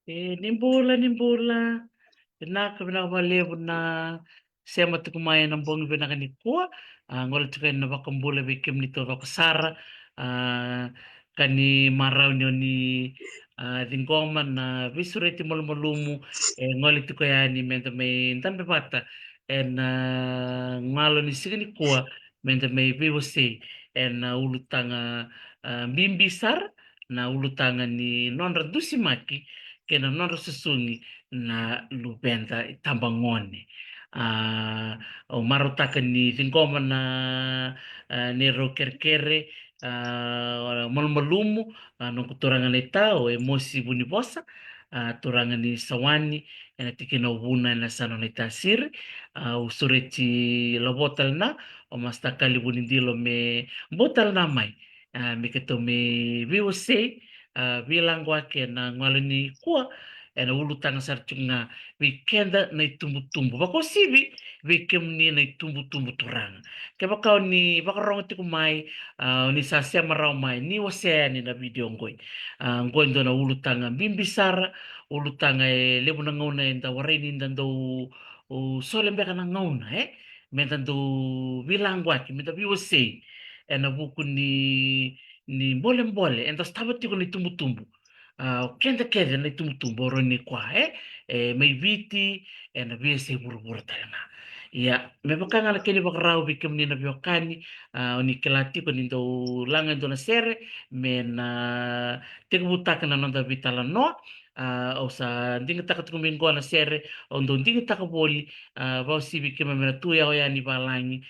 Nimbola. Pinakamalebo na siya matukumayan ng buong binakanikuha. Ngol tukan na bakambola bikim nito bakasara. Kani maraw nyo ni linggoman na visureti malumulumu ngol itu kaya ni menta may tanpe bata en ngalo ni sigani kuha menta may viwase en ulutang bimbisar na ulutang ni nonra dusimaki kena nonra susungi na lubenta tambangone o marutaka ni lingoma na ni rokerkere malmalumu no kuturangan ita o emosi buni bosa turangan ni sawani na tikina ubuna na sano na itasir usureti lobotal na o mastakali buni dilo me botal na mai me keto me viwase bilang wake na ngalani kuwa ena ulutang sarchunga wikenda na itumbu-tumbu bako sibi wikem ni na itumbu-tumbu turang ke bakau ni bakarong ti kumai ni sasya marau mai ni wase ni na video ngoi ngoi ndo na ulutang bimbisara ulutang lebu na ngauna enda warini ndando o solembe kana ngauna mentando bilang waki menta biwase ena buku ni mbole-mbole enda stabati ko ni tumbu-tumbu kenda na tumbu-tumbu oro ni kwa may viti na biese buru-buru talanga ya me bakanga la keni bakarau bikem ni na biokani ni kelati ko nindo langa ndo na sere me na tegubutaka na nonda vitala no o sa ndinga taka tukumingo na sere o ndo ndinga taka boli bao si bikem me na tuya o ya ni balangi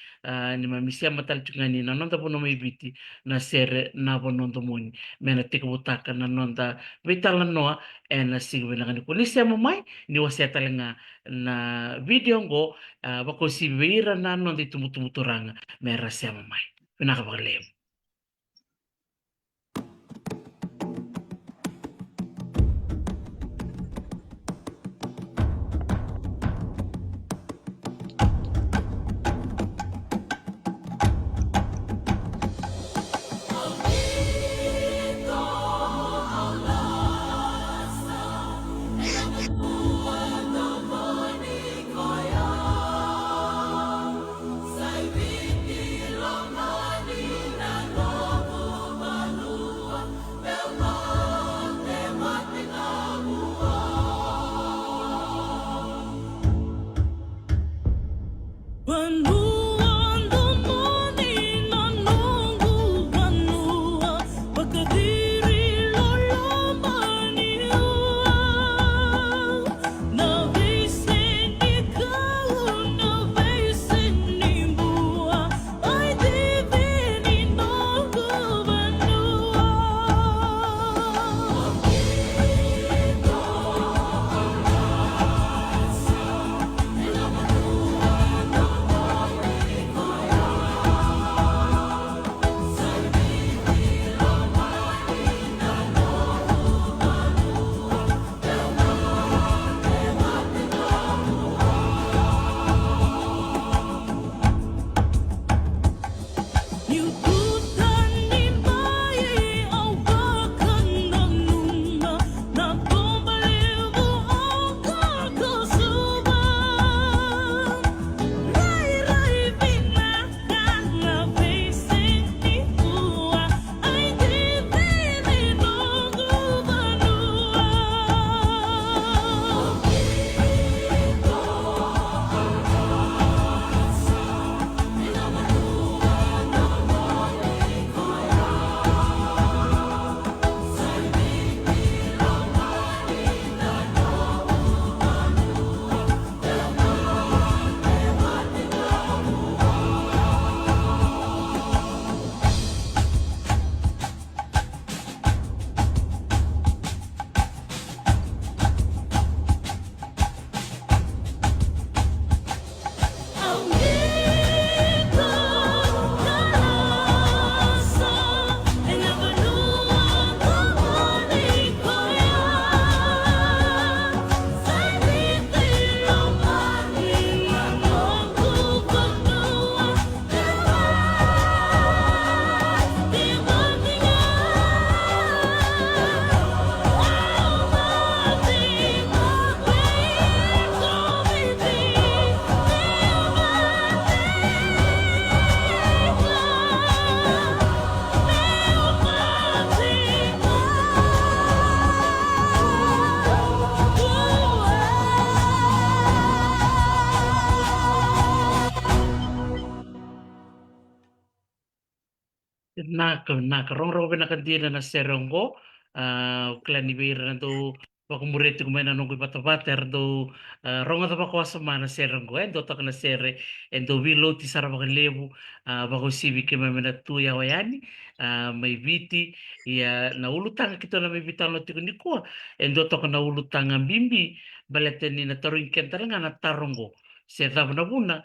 ni mamisia matal chungani na nonda bono may viti na sere na bonondo moni me na tegubutaka na nonda vitala noa na sigwe na kaniko ni siya mamay ni waseta nga na video ngo bako si Vera na nonda itumutumuturanga mera siya mamay pinakabakalem. Naka rongrong pinakandila na serongo klani beira do pakumureti kumena nunggu bata-bata do ronga da bako asama na serongo do tak na sere endo vilo ti sara baka lebu bako sibi ke mamena tu ya wayani may viti ya na ulutanga kita na may vitalo tiko ni ko endo tak na ulutanga bimbi baleteni na taruin kentaranga na tarongo se na buna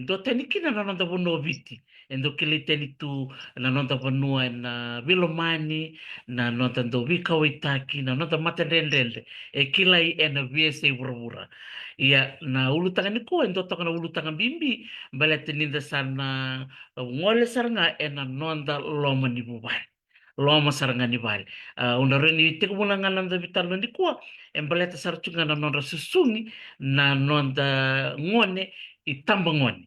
do tenikina na nanda buno viti endo kiliteni tu na nota vanua na Vilomani, na nota do Vika Waitaki, na nota Matendende, e kilai e na VSA Wurawura. Ia na ulutanga ni ko, endo toka na ulutanga bimbi, balete ninda sana ngole saranga e na nonda loma ni bubai. Loma saranga ni bali. Una reni teko muna ngana da vitalo ni ko, e balete sarchunga na nonda susungi, na nonda ngone, i tamba ngone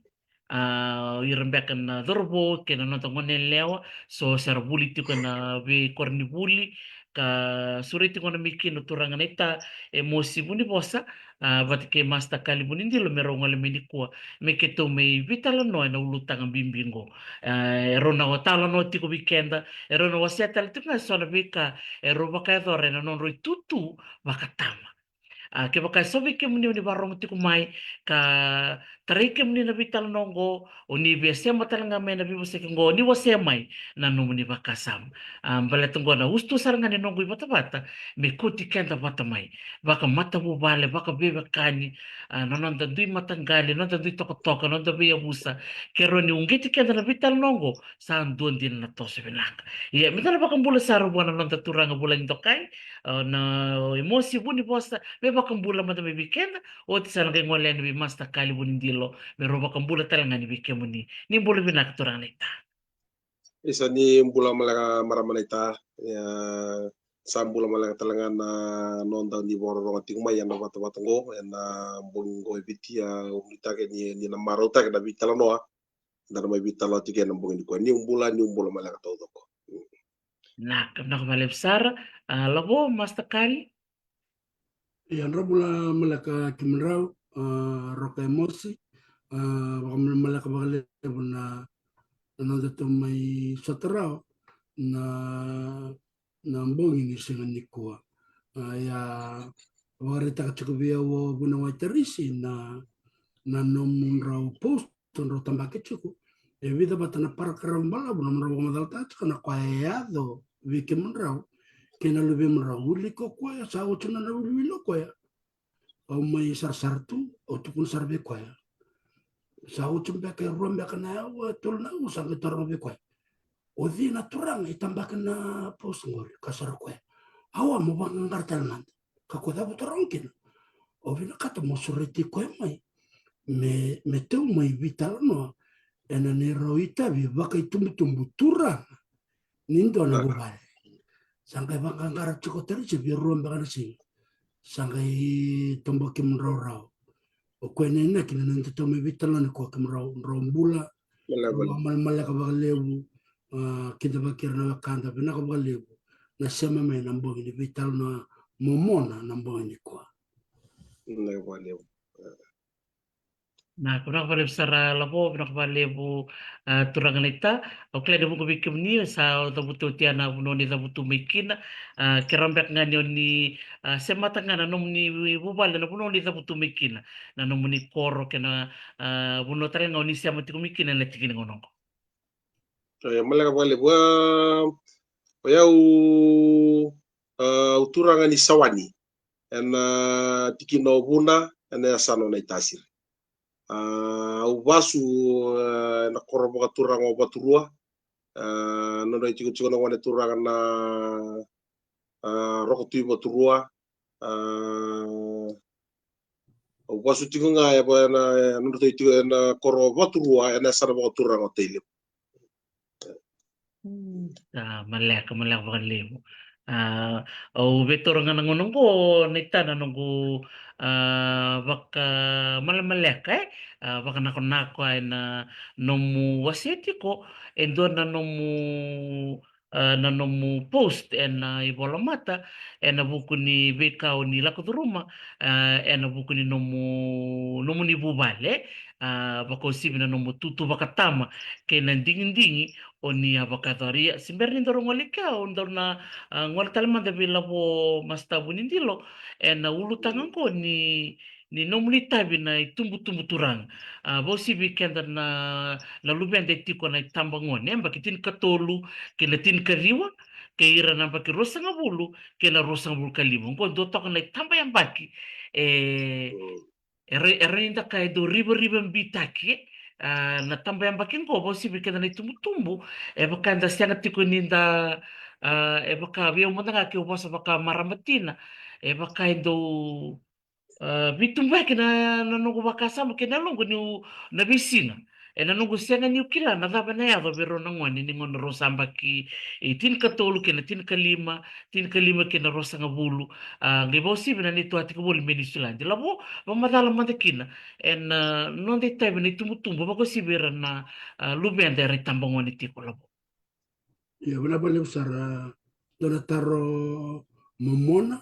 irembekan na dorbo kena nonton ngone lewa so sarbuli tu kana be korni buli ka suriti ngone miki no turanga neta emosi buni bosa bat ke masta kali buni ndilo mero ngole meni kwa me ke to me vitala no na ulutanga bimbingo rona watala no tiko weekenda rona waseta tu na sona bika roba ka dore na non roi tutu bakatama ke baka sobi ke muni ni barong tiku mai ka tarai ke muni na vital nongo o ni be sema talanga me na bibo seke ngo ni wase mai na no muni baka sam bale tungo na ustu saranga ni nongo bata bata me kuti kenda bata mai baka mata bu bale baka bebe kani no nonda dui matangali nonda dui toko toko nonda be abusa ke roni ungeti kenda na vital nongo sa anduan din na tose benaka iya mitana baka mbula saru buana nonda turanga bulan tokai na emosi buni bosta me bakambula mata me weekend o ti sana kay ngole ni masta kali buni dilo me ro bakambula talanga ni weekend ni bulu binak turang nita Isa ni mbula malaga maramanita ya sambula malaga talanga na nonda ni boro ronga tingma ya na bata bata ngo na mbungo ibiti ya umita ke ni na marota ke na bitala noa na may bitala tige na mbungo ni ko ni mbula malaga todo ko. na kamalep sara labo masta kali Yan rabula malaka kimrau roka emosi malaka bagale na nanda to may satarao na mbongi ni singa nikua ya warita kachukubia wo buna waitarisi na nomun rau post ton ro tambake chuku e vida batana para karambala buna mra madal tach kana kwaeado wiki mrau kena lubi mrau uli ko kwa sa utuna na uli lo kwa o mai sartu o tukun sarbe kwa sa utun beke rombe kana wa tulna usang tarbe kwa o dina turang itambak na post ngor kasar kwa awa mo bang ngartal man ka ko da butorong kin o vina kata mo sureti kwa mai me teu mai vital no ena ne roita vi baka itumbu turang nindo na bubal sangkai baka ngara chuko teri si bi rombe kana si sangkai tombo kim rau o kwene na kina nante to me vital na ko kim rombula mal malaka baka lebu kita bakir na kanda bina ka baka lebu na sema me nambo ni vital na momona nambo ni kwa na kuna kale sara labo kuna kale bu turang nita o kle de buku bikim ni sa o butu tiana buno ni butu mikina kerambek ngani ni semata ngana nom ni bubal na buno ni butu mikina na nom ni koro kena buno tare ngoni sia mati mikina na tikini ngono Malaka bale bua ya uturanga ni sawani ena tikino buna ena sano na itasir ubasu na korobo turanga obaturua no no chico no wane turanga na rokotu baturua ubasu tinga ya bana no to na korobo turua ena sano turanga tele malek bakal lemo o betor nga nangununggo nita nanunggo baka malamalek baka nako ay na nomu wasiti ko endo na nomu nanomu post ena ibola mata ena buku ni bekao ni lakuduruma ena buku ni nomu ni bubale bako sibi na nomu tutu bakatama ke na ndingi o ni abakadaria simber ni ndoro ngolika o ndoro na ngol talma de bilabo mastabu ni ndilo ena ulu tangan ko ni nomu ni tabi na itumbu turang bo sibi kenda na lubende tiko na itambangone emba kitin katolu ke na tin kariwa ke ira na baki rosanga bulu ke na rosanga bulu kalimo ko do toka na tamba yang baki erinda kai do riba mbitaki na tamba yang baki ngo bosi bike na tumbu e baka nda sianga tiko ninda e baka vio manda ke bosa baka maramatina e baka do bitumba na nungu bakasama ke na longo ni na bisina e na nungu sianga ni ukila na daba na yado bero na ngwani ni ngono rosamba ki tin katolu ke na tin kalima ke na rosanga bulu nge bosi bina ni tuati ko bolu menisulandi labo mamadala mandekina en non de tabe ni tumbu bako sibera na lubenda re tambangoni tiko labo Ya wala bale usar dona taro momona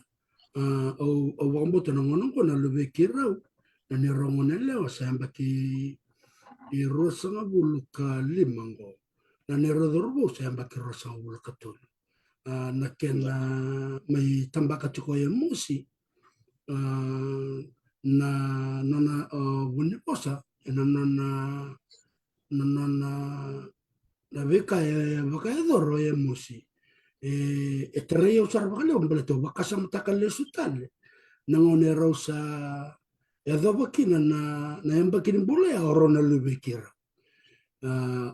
o wambo tana ngono ko na lube kirau na ni rongone leo samba ki i rosanga bulu ka limango na ni rodorbo samba ki rosanga bulu ka tolu na kena mai tambaka tiko ya musi na nona wuni posa na nona na beka ya baka ya doro ya musi e tere ya usar baka leo mbele to baka sa mataka le sutale na ngone rosa ya do bakina na yamba kini bule ya orona lube kira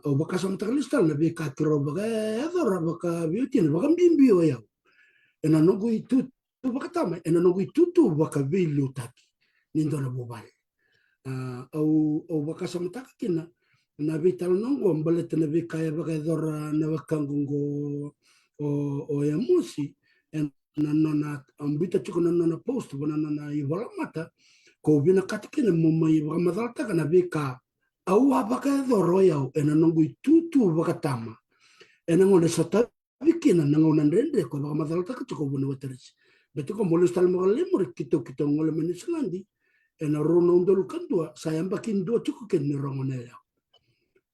o baka sa mataka le sutale na beka kiro baka ya doro baka biutin baka mbimbi o ya ena nongo itu baka tama ena nongo itu baka bilu taki nindo na bubale au baka sa mataka kina na vital nongo mbale tena vika ya baka dora na wakangungo o ya musi na nona ambita chuko na nona post bona nona ibola mata ko bina katikene mumma baka madalta kana vika au baka doro ya ena nongo itutu baka tama ena ngone sota vikina na ngona ndende ko baka madalta ka chuko bona wateris beto ko molo stal mo lemur kito ngole menislandi ena rono ndol kandua sayamba kindo chuko ken ni rongone ya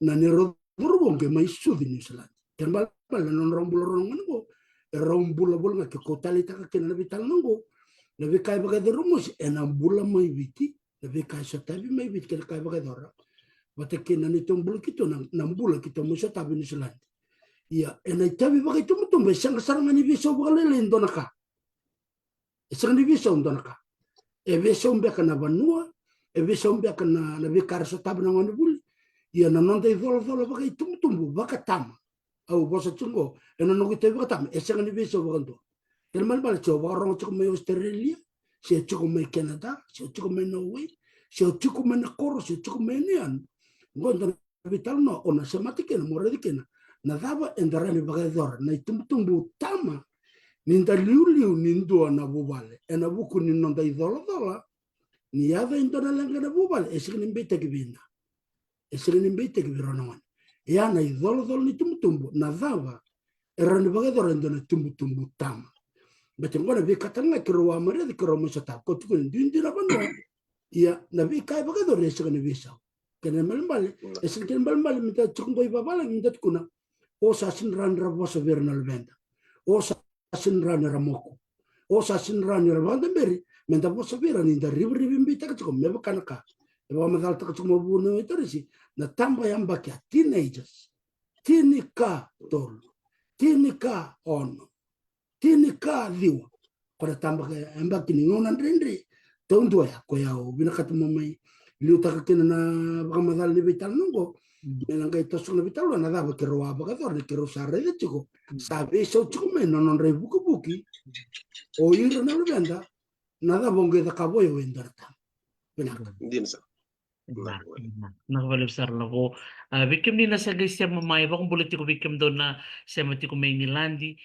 na ni rodorbo ke mai sudi ni Zealand tembal bal non rombulo rongo rombulo bol nga ke kotali ta ke na vital nango na ve kai baga de rumos en ambula mai viti na ve kai satabi mai viti ke kai baga dora bate ke na ni tombul kito na ambula kito mo satabi ni Zealand ya en ai tabi baga to mutum be sang saranga ni viso baga le ndonaka sang ni viso ndonaka e viso mbe kana vanua e viso mbe kana na ve kar satabi na ngoni bul ia na non dei volo baka tumbu baka tam au bosa tungo ena no gite baka tam esanga ni viso baka el mal bal cho baro cho me Australia se cho me Canada se cho me Norway se cho me na koro se cho me nian gondo vital no ona se matike na moredi kena na daba endarani baka dor na tumbu tama ninda liu nindo na bubale ena buku ni non dei dola ni ada indona langa na bubale esanga ni beta kibina esere ni mbete ki vironongan ya na idolo ni tumbu na dava erani baga dora ndona tumbu tama bete ngona vi katanga kiro wa mare de kiro musata ko tuku ndindira bando ya na vi kai baga dora esere ni visa kene malmbale esere kene malmbale mita chungo ibabala ndat kuna o sa sin ran rabosa vernal venda o sa sin ran ramoko o sa sin ran ravanda beri menda bosa vera ni da ribi mbita ko me bakana ka eba madal ta ko mo bunu itorisi na tamba yamba kia teenagers tinika tol tinika ono tinika liwa kora tamba ka yamba kini ngona ndrendre tondo ya ko ya bina katmo mai liu ta kina na baka madal ni vital nungo menanga ito na vital na daba ke roa baka dor ke ro sarre de chico sabe so chico me non re buki o ir na lenda nada bonge da kaboy wendarta bina Ndin sa. Nakabalik besar lako. Bikim ni nasa guys siya mamay ba kung bulit ko bikim doon na siya mati ko may nilandi.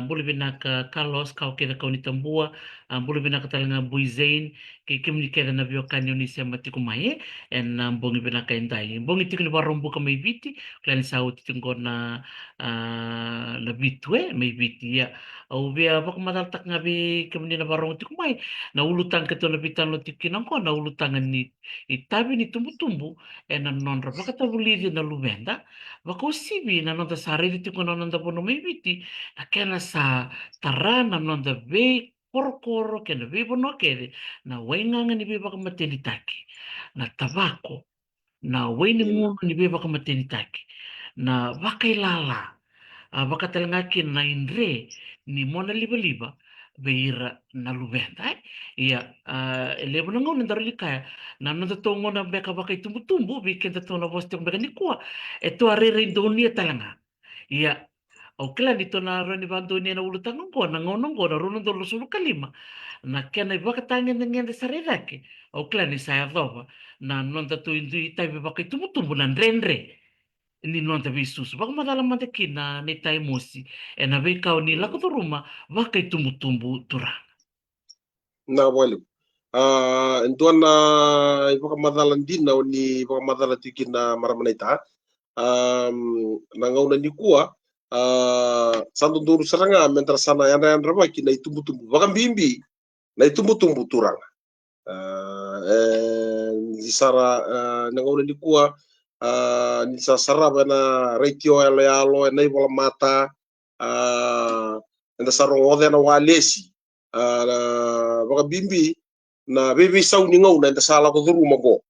Buli bin naka kalos kau kira kau ni tambua. Ambulu binakatalanga buizain kikimni keda na bio kanyo ni sema tikumaye en mbongi binakaindai. Mbongi tikini warombu ka may biti klani sa utitingo na na bitwe may biti ya. Au bia baka madaltak nga bi kimni na warong tikumay na ulutang kato na bitan lo tikinang ko na ulutangan ni itabi ni tumbu-tumbu en non ra baka tabulidi na lubenda baka usibi na non ta sarili tikuno non da bono may biti na kena sa tarana non da be koro-koro kena be bono kede na wainanga ni be baka mateni taki na tabako na waini ngono ni be baka mateni taki na bakailala baka talangaki na indre ni mona liba-liba beira na lubenda iya lebo na ngau nandaro kaya na nanda tongo na beka baka itumbu-tumbu bikin tato na bos tiong beka ni kuwa eto arere indonia talanga iya Okela dito na ron ni bantu ni na ulutang ko na ngonong ko na ron do lusulo kalima na kena baka tangen dengan de sarirake okela ni saya doba na non ta tu indu itai baka tumutumbu na renre ni non ta visus baka madala mante kina ni tai mosi e na be kau ni lako to ruma baka tumutumbu turang na wali entuan na ibaka madalan din na ni ibaka madalan tikin na maramanaita na ngauna ni kuwa santo duru seranga mentra sana yana yana raba ki na itumbu-tumbu baka bimbi na itumbu-tumbu turang ni sara na ngauna ni kuwa ni sara bana ratio yalo na ibola mata na saro ngode na walesi baka bimbi na bebe sau ni ngau na sala ko duru mago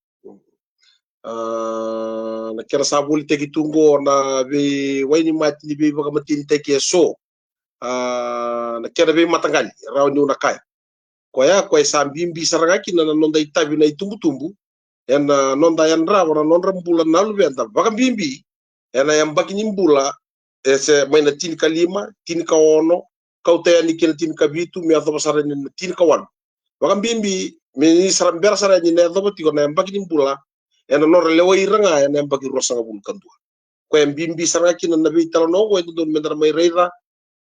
na kera sabuli teki tungo na be waini mati ni be baka matini teki so na kera be matangali raw ni una kai koya sa bimbi sarangaki na nonda itabi na itumbu-tumbu en nonda yan raw na nonra mbula nalu benta baka bimbi ena yang baki nimbula ese maina tin kalima tin ka ono kautaya ni kena tin kabitu mi atho basara ni tin kawan baka bimbi mi sarambera sara ni ne dobo tiko na yang baki nimbula ena nora lewa iranga ena yang baki rosa ngabul kandua ko yang bimbi sarangaki na nabi talono ko itu don mendara mai reira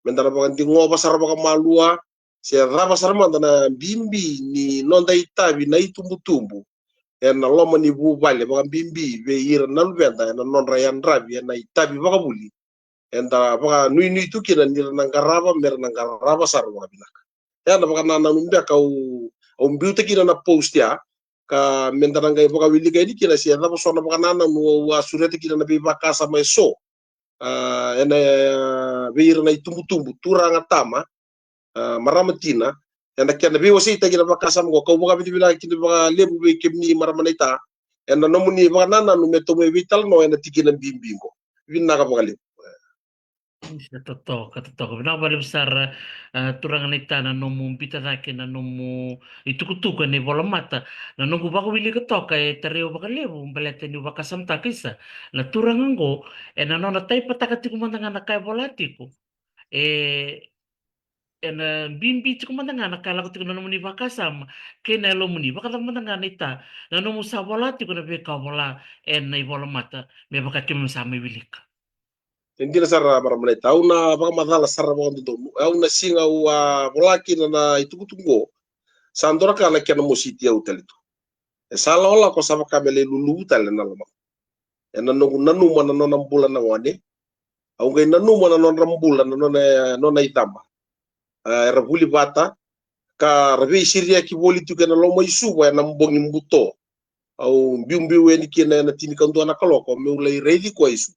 mendara baka tingo basara baka malua se raba sarma na bimbi ni nonda itabi na itumbu-tumbu ena loma ni bu bale baka bimbi be ira nalbenda ena nonra yan rabi ena itabi baka buli enda baka nui tu kina nira nangaraba mer nangaraba sarwa binak ena baka nana numbia kau mbiute kina na post ya ka mendara ngai baka wili kai kina sia raba sona baka nana nu asurete kina na be baka sama so ena be ira na itumbu-tumbu turanga tama maramatina ena kena be wasi ta kina baka sama ko baka bila kina baka lebu be kemni maramanita ena nomuni baka nana nu meto me vital no ena tikina bimbingo vinna ka baka lebu Totoo. Binabalik besar turangan ita na nomu pita dake na nomu itukutuka ni bola mata na nunggu baka wili katoka tereo baka lebu balete ni baka samta kisa na turangan go na nona tai pataka tiku mandangan na kaya bola tiku na bimbi tiku mandangan na kala tiku na nomu ni baka sama kena lo muni baka mandangan ita na nomu sa bola tiku na beka bola na bola mata me baka kim sama wilika Tendina sarra maramane tauna baka madala sarra baka ndondo au na singa wa volaki na itukutungo sandora kana kena mositi au talitu sala ola ko sama kamele lulu tale na lama ena nungu nanu mana nona mbula na wane au ngai nanu mana nona mbula na nona itamba era buli bata ka rabi siria ki boli tu kena lomo isuwa ena mbongi mbuto au mbiu weni kena na tini kandu na kaloko me ulai reidi ko isu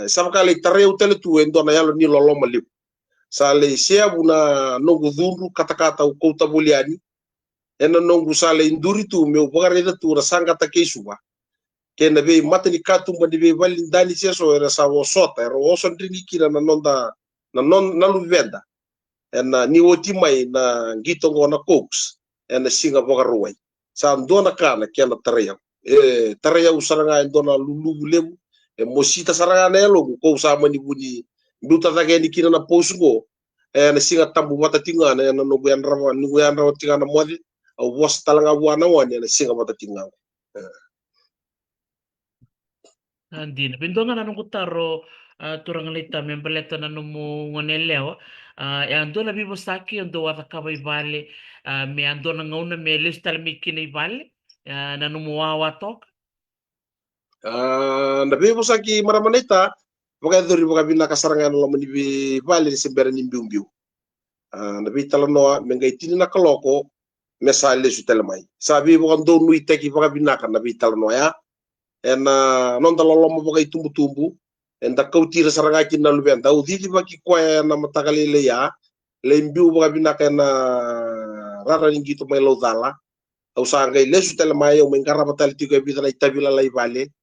sama kali tareu tele tu endo na yalo ni lolo maliu sale sia buna nongu dhuru kata-kata ko tabuliani ena nongu sale induri tu me ubagare tu rasanga takeisuwa kena be matani katumba di be vali dani seso era sawo sota era oso ndringi kina na nonda na non na luvenda ena ni otimai na gitongo na cokes ena singa bogaruai sa ndona kana kena tareu tareu saranga ndona lulu lebu mosita saranga nelo ko usama ni buni nduta tage ni kina na posungo na singa tambu wata tinga na no buyan rawa tinga na modi au was talanga wana wani na singa wata tinga Andin, bindonga na nung taro turanganita membeleta na numu ngonelewa e andona vivo saki ando watakaba ibale me andona ngauna me listal mikina ibale na numu wawa toka Nabi mo saki maramanita baka duri baka bina kasarangan lo mani bali sembera ni biu nabi talanoa mengai tini na kaloko mesale su telemai sabi baka do nui teki baka bina kan nabi talanoa ya en non dalalo mo baka tumbu en da kautira saranga kin na luben da udiki baki kwa na matakali le ya le mbiu baka bina kan rara ningi to mai lo dala au sangai le su telemai o mengara batal tigo bi dala itabila lai bale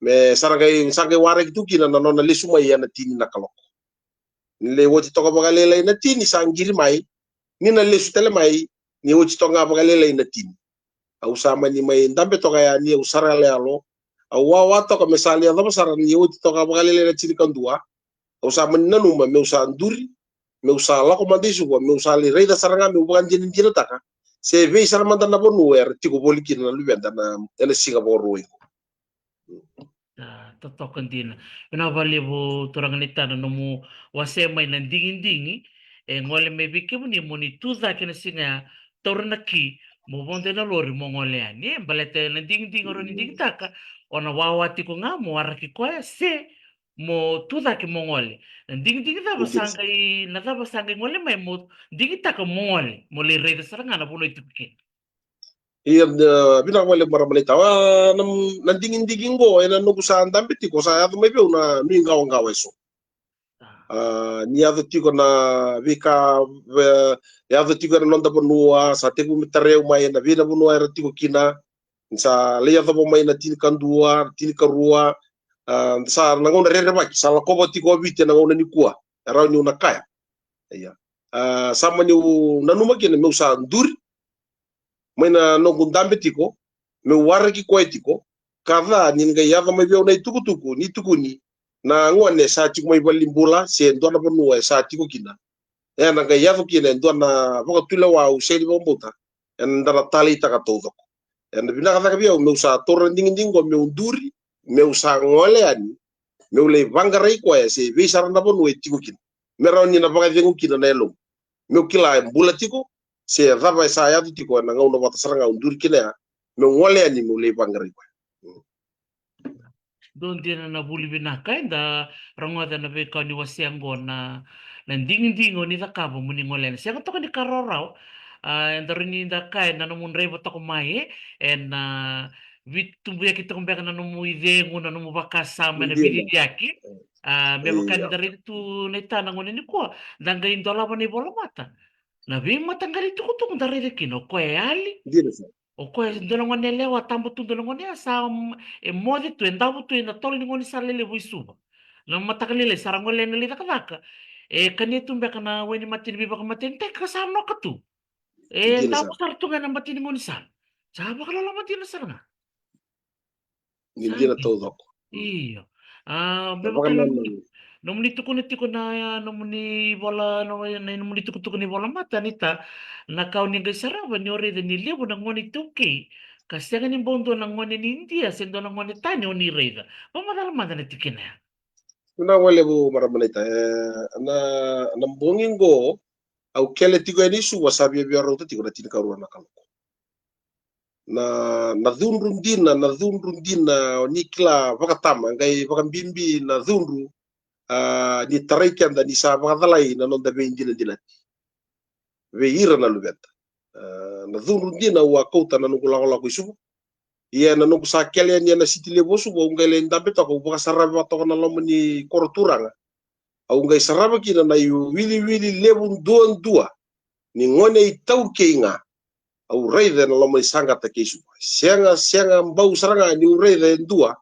me sarangai ware gitu kina na nona le sumai ya na tini na kaloko le woti toka baka le na tini sangiri mai ni na le su telemai ni woti toka baka le na tini au sama ni mai ndambe toka ya ni au sarale alo au wawa toka mesali ya saran ni woti toka baka le na tini kandua au sama ni nanuma me usa nduri me usa lako mandisu me usa le reida saranga me bukan jinin jina taka se ve saramanda na bonu er tiko boliki na lubenda na ene Singapore roi totokan din na vale bo turanganita na numu wase mai na dingin-dingi ngole me bike mo ni moni tuza kina singa tornaki mo bonde na lori mo ngole ani balete na dingin-ding oro ni digitaka ona wawati ko nga mo araki ko se mo tuza ki mo ngole na dingin-ding na basanga ngole mai mo digitaka mo ngole mo le rede saranga na bono itukin iya bina wale maramanita nam dingin go ena no kusa ndambe tiko sa adu mai na mi ngawa eso ni adu tiko na vika ya adu tiko na nonda bonua sa tebu mitareu mai na vina bonua era tiko kina sa le adu mai na tini kandua tini karua sa na ngona rere baki sa la kobo tiko vite na ngona ni kua era ni una kaya iya sama ni nanuma kina me usa nduri maina nongu ndambe tiko me wara ki koe tiko kada ninga yava mai veo nei tukutuku ni tukuni na ngone sa tiko mai balimbula se ndona bonua sa tiko kina ya na ga yava kina ndona boka tula wa useli bombuta en ndara tali taka todo en bina kada veo me usa torre dingindingo me unduri me usa ngole ani me ule vangarai koe se visara na bonua tiko kina me rauni na boka vengu kina na elo me kila mbula tiko se rava sa ya tiko na ngau no bata saranga undur kina me ngole ani mo le bangari ko don dia na buli binaka inda rangoda na be kani wasiango na dingin ni takabo muni ngole siya to ni karorao inda rini inda kai na numun rebo to mai en vitu ya kita kumbeka na numu idengu na numu bakasama na indina bidiaki me bakani dari tu neta na ngone ni ko danga indola ni bola mata na vi matanggali tukutuk dari kino ko ali indina sa o koe ndolongone lewa tambo tu ndolongone sa modi tu endavu tu na tol ni ngoni salele buisuba na matakalele sarangole na lita kadaka kani tu mbeka na weni matini biba ka matini tek ka sa no katu indina sa ndavu sartunga na matini ngoni sal sa bakala la matini saranga indina todo iyo beba baka kana nan nomuni tuku na nomuni bola nomuni tuku ni bola mata nita na kau ni gasaraba ni ore ni levo na ngoni tuki kasianga ni bondo na ngoni ni India sendo na ngoni tani oni reida pamadala mata na tikina na wale bu maramanita na nambongingo au kele tiko ni su wasabi bi ro tiko na tin karu na kaloko na dhunru ndina ni kila vakatama ngai vakambimbi na dhunru ni taraiki anda ni sa vakadalai na nonda be indina dinati ve ira na lubeta na dhunru ndina wa kouta na nungula ko isubu ia na nungu sa kele ni na sitile bosu bo ngai le ndambe to ko baka saraba to na lomni koroturanga au ngai saraba kina na yu wili lebun duan dua ni ngone i tau keinga au reide na lomni sangata kesu sianga mbau saranga ni reide dua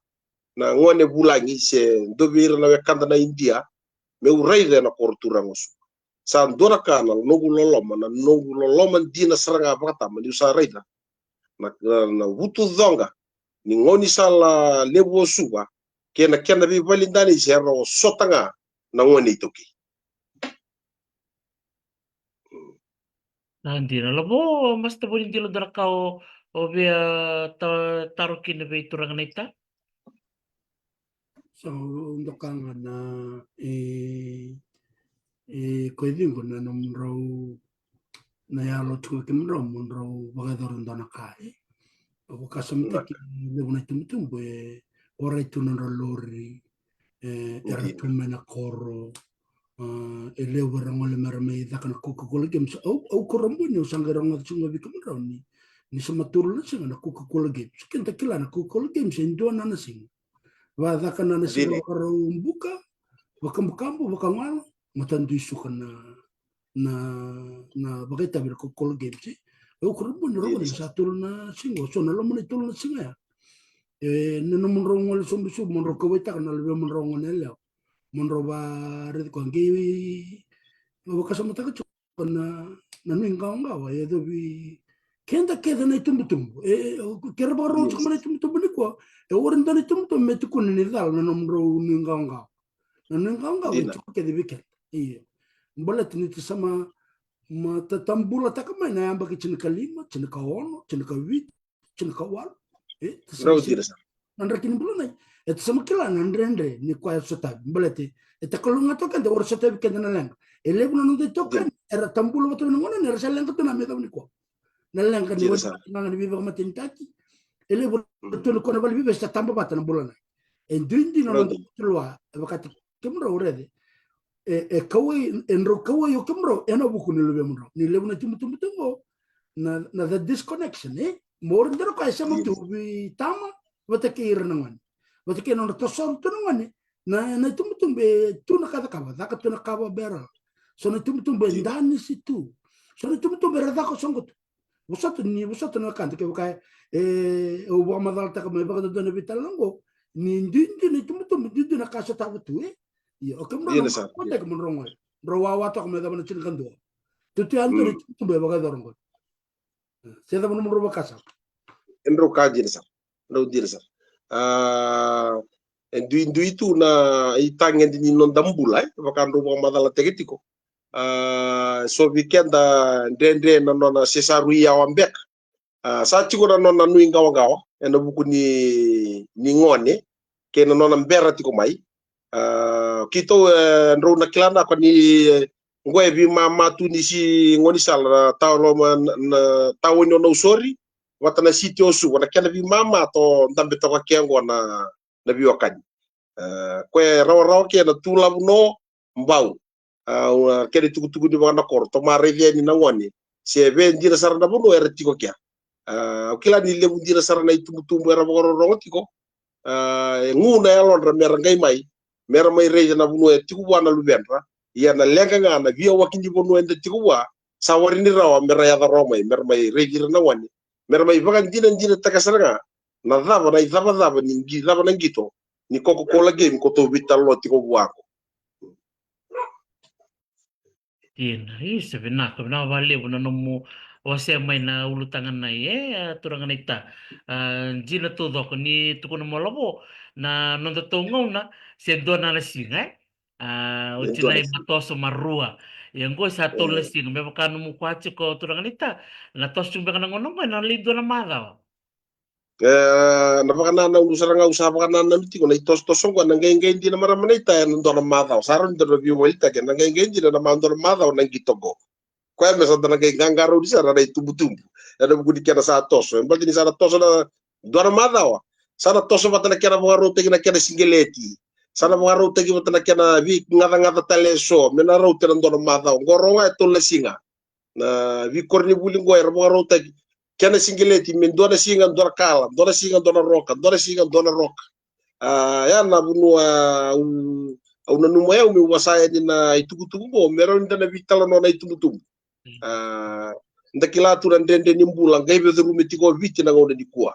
na ngone bulangi se dobir na wekanda na India me reide na koroturanga su sa ndora kana nungu loloma dina saranga baka ma ni sa reide na wutu zonga ni ngoni sala lebo suba kena bi valindani zero sotanga na ngoni toki nandina labo mas tabulin dilo dara kau o be tarukin be turanga nita So untuk kanga na koidin ko na nomro na yalo tunga kimro monro bagador ndona kai. O kasam tiki lebuna tumtumbo ora tunoro lori era tumena koro e leo rangole marame dakana Coca-Cola games au korambuni usangaranga tsunga bikamro ni samaturul na singa na Coca-Cola games. Kenta kila na Coca-Cola games ndo na singa. Wa dakana na singa karo mbuka wakambukambo wakangalo matandu isuka na bagay tabi ko Coca-Cola games. Au korambuni rongo sa turul na singa so na lomo ni turul na singa ya. Nino monro ngol sumbisu monro kawita kana lebe monro ngonelo. Monro ba red ko ngi wakasama taka na ninga wa yedo bi kenda keda na tumbutumbu kera ba ro tsuma na tumbutumbu ni ko orin da na tumbutumbu metu kun ni dal na nomro ninga wa itu keda bi kenda mbalat ni sama ma tatambula taka na yamba ki chinika 5 chinika 1 chinika 8 chinika 1 nandra kini bulunai sama kila nandrendre ni kwa sota mbalate kalunga toka de or sota kenda na lenga elebu na nunde toka era tambula watu ngona ni rasa lenga to na meta ni ko na lenga ni watu ngana biba matintaki elebu to ko na bali biba sta tamba bata na bulana endindi na ndo tulwa wakati kemro urede kawai enro kawai yo kemro eno buku ni lebe mro ni lebu na tumtumbo na the disconnection more ndero ka sama tu bi tama wata ke irnangan wata ke no to son to ngani na tumtumbe tu na kada kawa daka tu na kawa bera so na tumtumbe ndani situ so na tumtumbe rada ko songot busatu na kanta ke kai o bo madal ta me ba do na bitalango ni ndindi ni tumtumbe ndindi na kasa ta tu o kam no ko ta ko rongo rowa wata ko me da na chin kando tu ti anto ni tumtumbe ba ga rongo se da no ro ba kasa enro ka jirsa no dirsa ndu itu na itangen di non dambula bakando mo madala tegetiko so weekenda ndende na nona sesaru ya wambek sa chiko na nona nui ngawa ena buku ni ngone ke na nona mbera tiko mai kito ndro na klana ko ni ngoe bi mama tu ni si ngoni sala tawlo na tawoni no usori watana siti osu wana kena bi mama to ndambe to kengo na bi wakani kwe raw ke na tulabu no mbau kede tuku di bana kor to ma revie ni nangoni se be ndira sarana bono era tiko kya kila ni lebu ndira sarana tumbu era bogoro rongotiko nguna yalon mer ngai mai mer mai reje na bunu tiku wana lubenra yana lenga ngana via wakindi bono ende tiku wa sawari ni rawa mer ya da romai mer mai reje na wani mer mai bagan dina takasaranga na dava na dava ni dava na ngito ni Coca-Cola game ko to vitalo tiko wako isa bina ko na vale bona no mo wase mai na ulutangan na turangan ita jina to dok ni to no molobo na no to ngona se dona la singa o tina matoso marua yang go sa to la singa me bakano mo kwachi ko turangan ita na to sumbe kana ngono na lido na mada na pakana na usaranga usapa kana na mitiko na itos tosongo na ngenge ndi na maramana ita na ndona madha saron ndo review welta ke na ngenge ndi na mandona madha na ngitogo kwa mesa na ngangaro di sara na itubutumbu na buku dikena sa toso mbali ni sara toso na ndona madha wa sara toso batana kena bogaro tegi na kena singeleti sara bogaro tegi batana kena vi ngada taleso mena rote na ndona madha ngoronga to lesinga na vi korni bulingo era bogaro tegi kena singeleti min dona singa dona kala dona singa dona roka ya na bunu au na numo ya umi wasaya ni na itukutuku bo mero ndana vitala no na itukutuku ndakila tu ndende ni mbula ngaibe rumi tiko viti na ngone dikua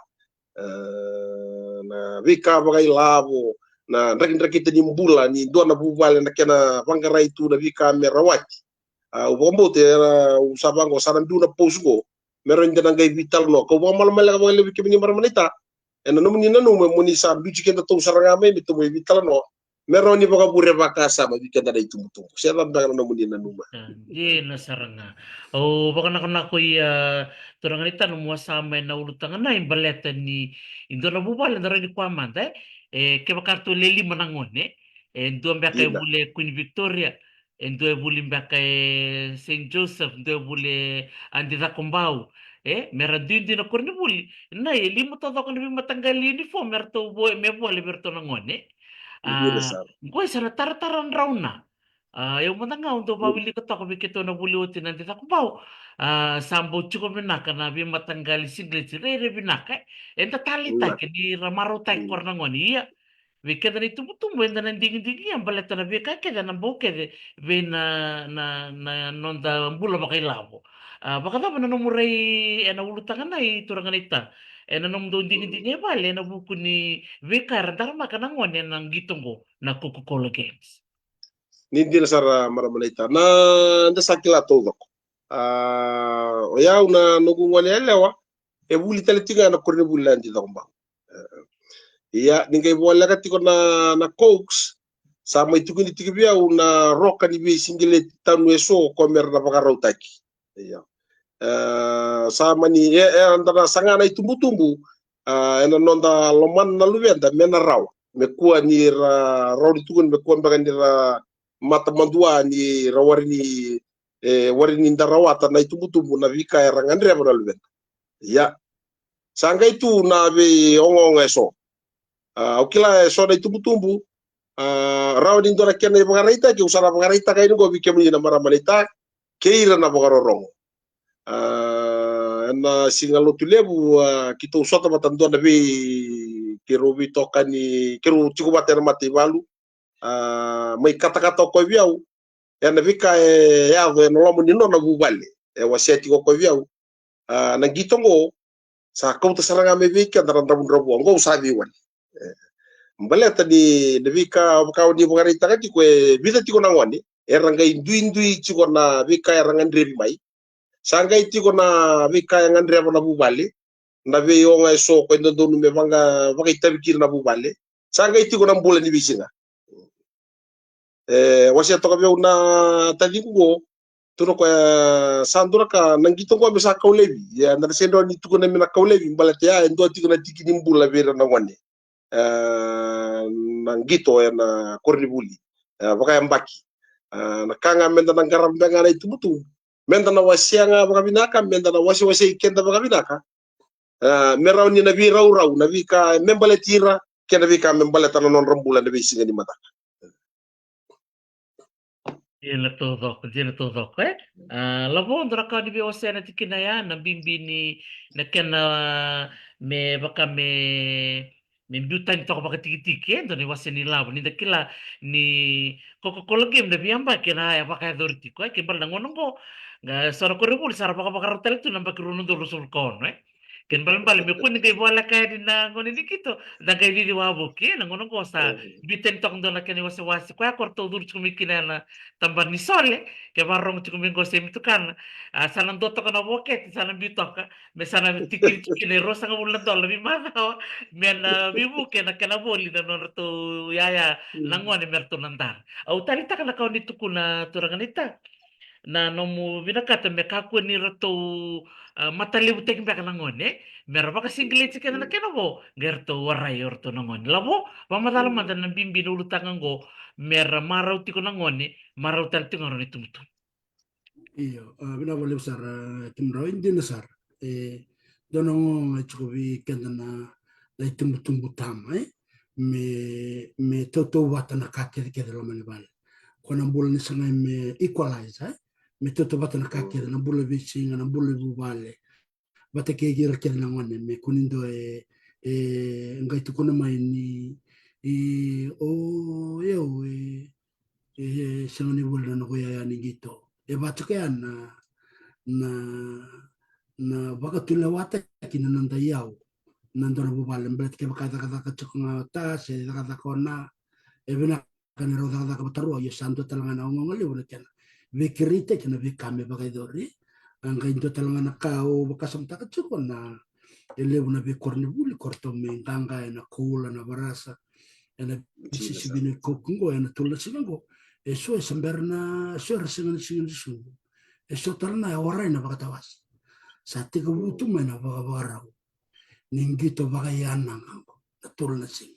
na vika bagai lavo na ndaki te ni mbula ni dona buvale na kena vangara itu na vika merawati ubombo te usabango saranduna posgo mero ndana ngai vital no ko bomal mala ko lebi kemi marmanita ena no munina no muni sa bici kenda to saranga me to vital no mero ni boka bure bakasa ma bikenda dai tumbu se ba ndana no munina no na saranga baka na ko turangan ita no mo sa mai na ulutangan na imbaleta ni indona bubal na rin kwa manda ke bakarto le lima nangone ndo mbaka Ina. bule Queen Victoria ndo bule mbaka Saint Joseph ndo bule andira kombau mera dindi na korni buli na lima to ko ni matanggali uniform merto boy me bole merto nangone Ina sar. ngoi sana tarataran rauna yung matanga undo bawili ko to ko bikito na buli uti nandita kombau sambo chuko binaka na bi matanggali singlet re binaka enta talita Ina. ke di ramaro tai korna ngoni iya veke da itu tumbo enda na digi digi yang baleta na veka ke da na boke de ve na nonda mbula bakai lavo baka da na nomurai ena ulu tangana i turangan ita ena nom do digi digi vale na buku ni veka randar makana ngoni nang gitongo na Coca-Cola Games. Nindi na sar maramanita na nda sakila todo. O ya una nugu ngone elewa e buli tale tinga na korne buli landi domba. Iya ningai bola kati ko na Cokes sama itu kini tikibia una roka ni bi singile tanu eso komer na pakaraw taki. Iya. Sama ni andana sangana itu tumbu ena nonda loman na luwenda mena raw me kuwa ni raw ni tugun me kuwa baga ni mata mandua ni rawari ni wari ni ndarawata na itu tumbu na vika rangandre na luwenda. Iya. Sanga itu na be ongong eso. Okila so na tumbu raw din dora kena bagaraita ke usara bagaraita kay ngo bikemi na maramanita keira na bagarorong na singalo tulebu kita usata matando na bi kerubi tokani keru chiku bater mati balu mai kata-kata ko biau ya na vika ya no lomo ni no na bubale waseti ko biau na gitongo sa kau tasaranga me vika darandabun rabu ngo usabi wan mbaleta di vika kau di bugarita kati kwe bisa tiko nangwani eranga indui tiko na vika eranga ndrebi mai sanga tiko na vika yang ndreba na bubale na ve yonga so ko ndo no me vanga tabikir na bubale sanga tiko na mbula ni bisinga wasi to ka na tadingo tuno ko sandura ka nangito ko bisa kaulebi ya na sendo ni tiko na mina kaulebi mbaleta ya ndo tiko na tiki ni mbula vera na ngwani nangito na kornibuli baka mbaki na kanga menda na garambenga na itumutu menda na wasianga baka binaka menda na wasi kenda baka binaka meraw ni na vi raw na vi ka membale tira kenda vi ka membale tan non rambula na vi singa ni mata Tiene todo, lavo ndra ka ni bi osena tikina ya na bimbi ni na kena me baka me butan to baka tiki endo ni waseni lavo ni dakila ni Coca-Cola game na biamba kena ya baka dorti ko ke bal nangono ko ga sara ko rebul sara baka baka rotel tu namba kiruno do rusul kon ken bal me kun kay wala kay din na ngoni dikito da kay di wabo ke nangono ko sa biten tok do na keni wasi ko korto dur kumikina na tambar ni sole ke barrong tu kumingo semi tu kan sanan dotto kana boket sanan bitoka me sanan tikir tikir rosa ngabulan dol mi mana men mi buke na kana boli na non to yaya langone merto nandar au tali taka na kau ni tukuna turanganita na nomu binakata me kaku ni rato matali butek mbak nangone mera baka singlet sikana na kenabo gerto waray orto nangone labo pamadala mandan ng bimbi nulutangan go mera maraw tiko nangone maraw tal tiko ron itumutu Iyo, bina boleh besar timraw hindi na sar. Donong chukobi kenda na tumbu tama me toto wata na kake kede lo manibal. Kona bula ni sanga me equalize me toto wata na kake na bula bisinga na bula bubale. Bata ke gira kede na ngone me kunindo ngai tukuna mai ni o yo sanga ni bula na kuya ni gitu. Batu kaya na baka tula wata kina nanda yao nanda na bubalan berat kaya baka kata cukong ta se kata kona bina kan ro kata bataro yo santo talangan ngong ngali wala kana vikirite kana vikame baka dori ang kainto talangan kau baka samta cukong na elebu na bikorni buli korto me tangga na kula na barasa na bisi bini kokungo na tula singo eso samberna so rasingan singo eso tarna orai na bakatawas sa tiga butu mana baka barau ninggito baka yanang natul na sing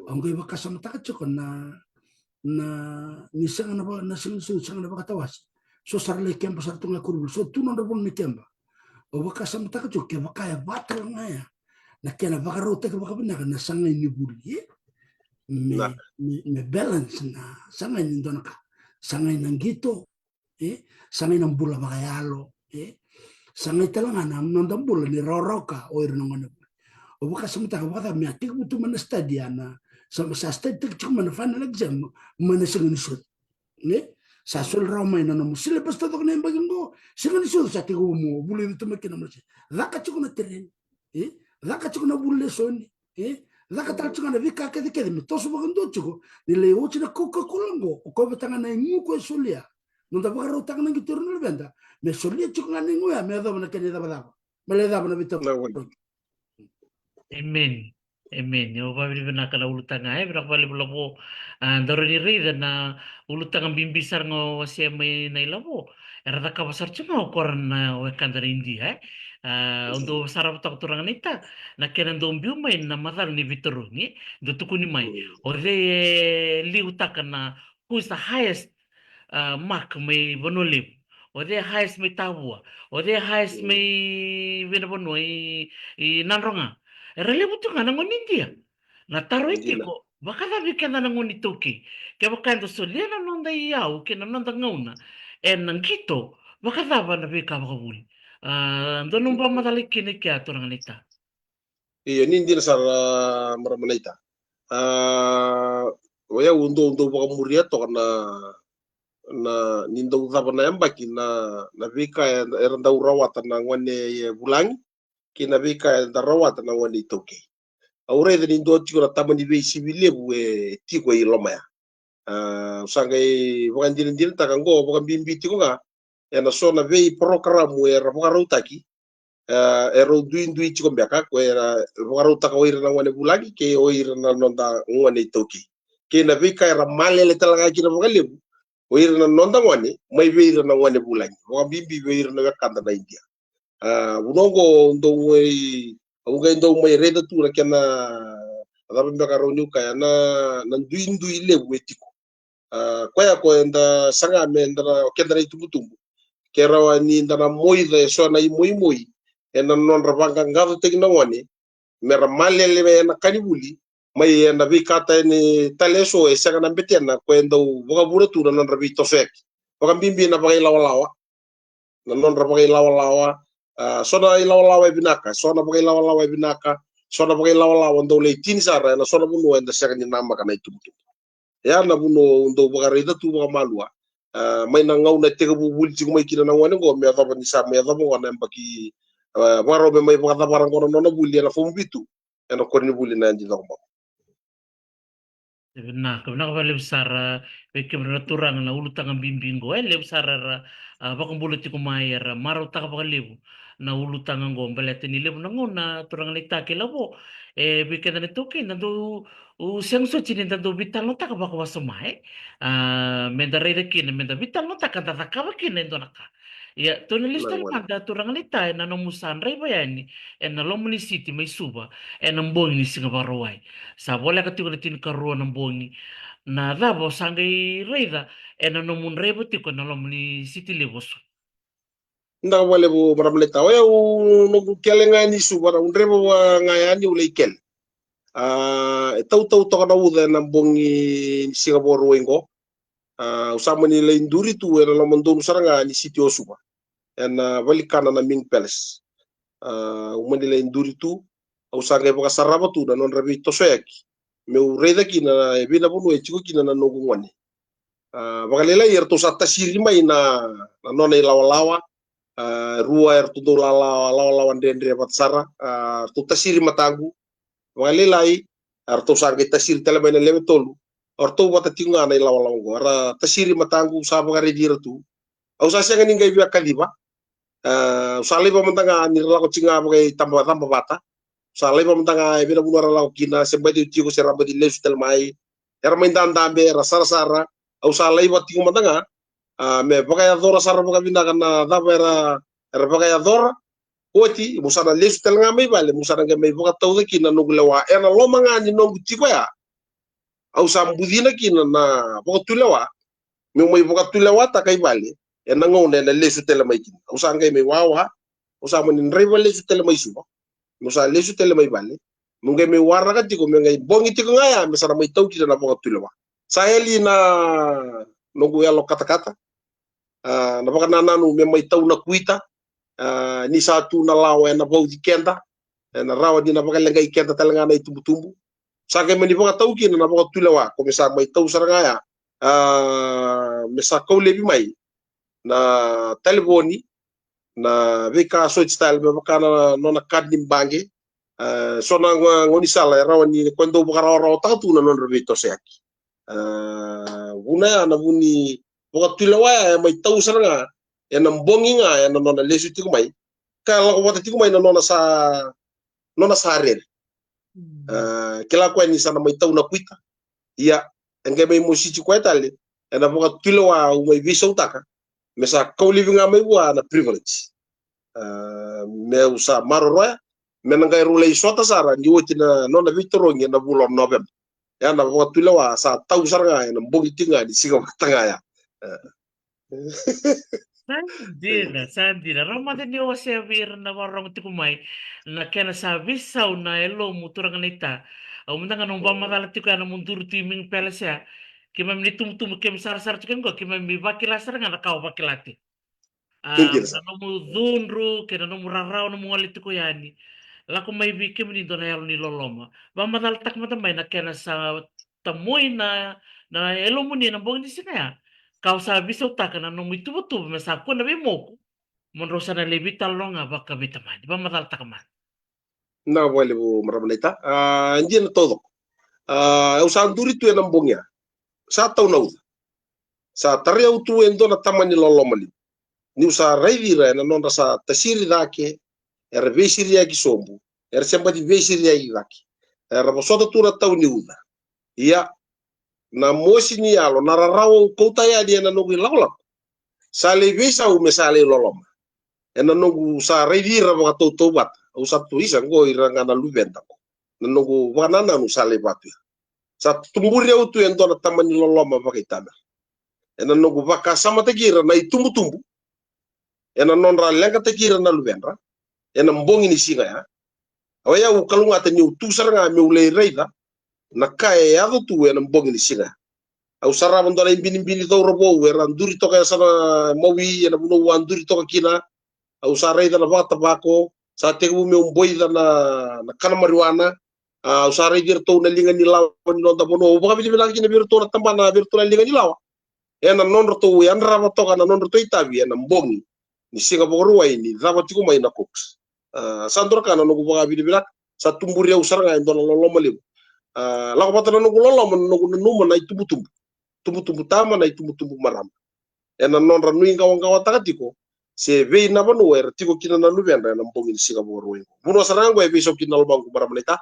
Ang iba kasama takachoko na nisang na ba na sang na ba katawas. So sarle kemba sa tunga kurul. So tunon na bon ni kemba. O ba kasama takachoko ke ba kaya batal nga ya. Na kena baka rote ka baka bina na sangay ni buli. Me balance na sangay ni doon ka. Sangay ng gito. Sangay ng bula bakayalo. Sangay talaga na nandang bula ni roroka o iron ng o baka kasama takachoko me atik buto man na stadiana. Sa stad tik man final exam man sa ganisod. Sa sol raw may nanamu sila basta to na baging go. Sa ganisod sa tigo mo buli nito makina mo siya. Zaka chiko na teren. Zaka chiko na bulle son. Zaka tal chiko na vika kede kede mi toso bagando chiko. Nile o china Coca-Cola go. O ko batanga na ingu ko solia. Non da bagaro tanga na gitor no benda. Me solia chiko na ingu ya me da na kede da bada. Me da na bito. Amen. Amen. Yo babili na kala ulutanga brak bali bulabo daro ni rida na ulutanga bimbisar ngo wasi may nailabo. Era ka basar chuma koran na wekanda India undo sarap tak turang nita na kenan dombiu may na madal ni vitoruni do tukuni may ore li utaka na who is the highest mark may bonolib o the highest may tabua o the highest may vinabono i nanronga relevo tu nga nangon India na taro itiko baka dabi ka na nangon itoki kaya baka ando solia na nonda iyaw kina nonda ngauna nang kito baka daba na bika makabuli ando nung ba madali kini kaya ito ng nita Hindi na sar maramanita. Waya undo baka muria to na nindo zaba na yambaki na vika eranda urawata na ngwane bulangi kina vika da rawata na ngwane itoke. Aure de nindo tiko na tamani ve sibile bue tiko I lomaya. Sangai bukan dirin takango bukan bimbi tiko nga na so na ve program era bukan rautaki ero duin tiko mbaka ko era bukan rautaka oira na ngwane bulangi ke oira na nonda ngwane itoke. Ke na vika era malele talaga kina bukan lebu oira na nonda ngwane mai veira na ngwane bulangi bukan bimbi veira na wakanda na India. Unongo ndo ngoi unga ndo mai reda tu na kena adabe mbaka ronu kaya na duin lebu etiko. Kwaya ko enda sanga me enda kenda na tumbutumbu kera ni enda na moida so na moi enda non rabanga ngado tegna ngwane mera malele me na kanibuli mai enda vikata ni taleso e sanga na betena ko enda boga buratu na non rabi tosek boga bimbi na bagay lawalawa na non rabagay lawalawa sona ilawalawa binaka sona bagay lawalawa binaka sona bagay lawalawa ndo le tinsara na sona bunu enda sanga ni nama kana tumbutumbu ya na buno ndo bagarida tu ba malua may na ngaw na tega bubul ci may kina na ngwane go me ata ni sa me ata mo na mbaki baro be may baka barang ko no buli na fo bitu eno ko ni buli na ndi do mo na kabna ka lebsar bekem turang na ulutang ang bimbingo lebsar bakang bulut ko mayer maraw ta ka lebu na ulutang ang gombele tinileb na ngona turang nita kilabo biken na toke na do siyang so chinin do bital no ta ka baka wasumay menda rede kin menda bital no ta ka ta ka kin ndo naka ya to na listan manda turang nita na no musan ray bayani na lomni city may suba ang bong ni singabaraway sa bola ka tiko tin karuan ng bongi na dabo sangay reda na nomun rebo tiko na lomni city levos nda wale bo maramle taw ya no kele nga ni su bara un rebo nga ya ni ulay kel taw to kana uda na bongi Singapore wengo usama ni la induri tu na lomondon saranga ni city osuba na balikana na Ming Palace umani la induri tu usanga baka saraba tu na non rabi tosoyaki me ureda kina bina bunu chiko kina na nogu ngwane bakalela yer to sa tasiri mai na non lawa rua er to lawa ndendre batsara to tasiri matagu bakalela er to sa tasiri tele bana lebe tolu or to bata tinga na lawa go ara tasiri matagu sa bakari dira tu au sa senga ninga biya kadiba usali ba mantanga ni la ko tinga bakay tamba bata salai pamtanga bina bunara la kina sembadi uti ko seramba di lifestyle mai era maindan dambe rasara sara au salai wati ko mantanga me bagaya dora sara baga bina kana da era bagaya dora oti musana lesu telanga mai vale musana ga mai boka tau kina no glewa ena lo manga ni no tiko ya au sambudina kina na boka tulewa mi mai boka tulewa ta kai vale ena ngone na lesu tele mai kina au sanga mai wawa au sa mun rei vale lesu tele mai suba musa lesu tele mai vale mungai mai warra ka tiko mengai bongi tiko ngaya misana mai tau kina na boka tulewa saya li na no lo kata-kata na boka nananu me mai tau na kuita ni satu na lawa na bau di kenda na rawa di na baka lengai kenda talanga na tumbu-tumbu sake meni baka tau kina na baka tulewa ko misa mai tau saranga ya misa kau lebi mai na telefoni na veka so style be baka na nona kadni bange so na ngoni sala rawa ni kondo baka rawa tatu na non revito seaki una na buni baka tulewa ya mai tau saranga ena mbongi nga ena nona lesu tiko mai kala ko wata tiko mai na nona sa rer kila ko ni sana mai tau na kuita ia engge mai mosi ci ko tale ena boka tulewa mai visa utaka mesa ko living nga mai wa na privilege me usa maroroya menangai rulei sota sara ndi woti na nona victorongi na bulon novem ya na boka tulewa sa tau saranga ena mbongi tinga di siga tanga ya Sandina. Ramada ni o se vir na warong tikumai na kena sa visau na elo muturang nita. Au mendanga no ba madala tiku ana mundur timing pelesya. Kima mni tum kem sar tikan go kima mi bakila saranga na kau bakilati. Kintir sa Na mu zunru kena no murarau no muali tiku yani. Laku mai bi kem ni dona yalo ni loloma. Ba madala tak mata mai na kena sa tamui na elo muni na bong di sina ya. Kau sa bisa utaka na nung itu masa ko na bimo monrosa na lebita longa baka bitamani ba matal takaman na wale bu maramanita ndi na todo usa duri tu na mbongya sa tau na uda sa tare utu endo na tamani lolomali ni usa raivira na nonda sa tasiri dake vesiri yaki sombu sembati vesiri yaki dake bosoto tu na tau ni uda ia na mosi ni alo na rarawo kouta ya dia na nogu lawlak sale visa u mesale loloma ena nogu sa raivira mga totobat usa tu isa ngo iranga na lubenta na nogu wanana nu sale batu sa tumburi utu endo na tamani loloma bakitana ena nogu baka sama tegira na itumbu ena nonra lenga tegira na lubendra ena mbongi ni singa ya awaya u kalunga tani utu saranga me ule reida na kae ya tu ena mbongi ni singa au sarra bandora imbini to robo weran duri to kaya sana mawi ena buno wan duri to kina au sarra ida na bata bako sa tegu me umboi da na kana marijuana au sarra ida to na linga ni lawa ni nonda bono baka bili bilang kina biru to na tambana biru to na linga ni lawa ena non to yan raba to kana non to itabi ena mbongi ni singa boru ini raba tiku mai na koks sandor kana no baka bili bilang sa tumburi au sarra ndo loloma liu la ko patana no loloma no numa na tumbu tama na tumbu maram ena non ranui ngawa takatiko se vei na banu er tiko kina na lubenda na mbongi singa boru ini buno sarango e viso kina lobangu maram leta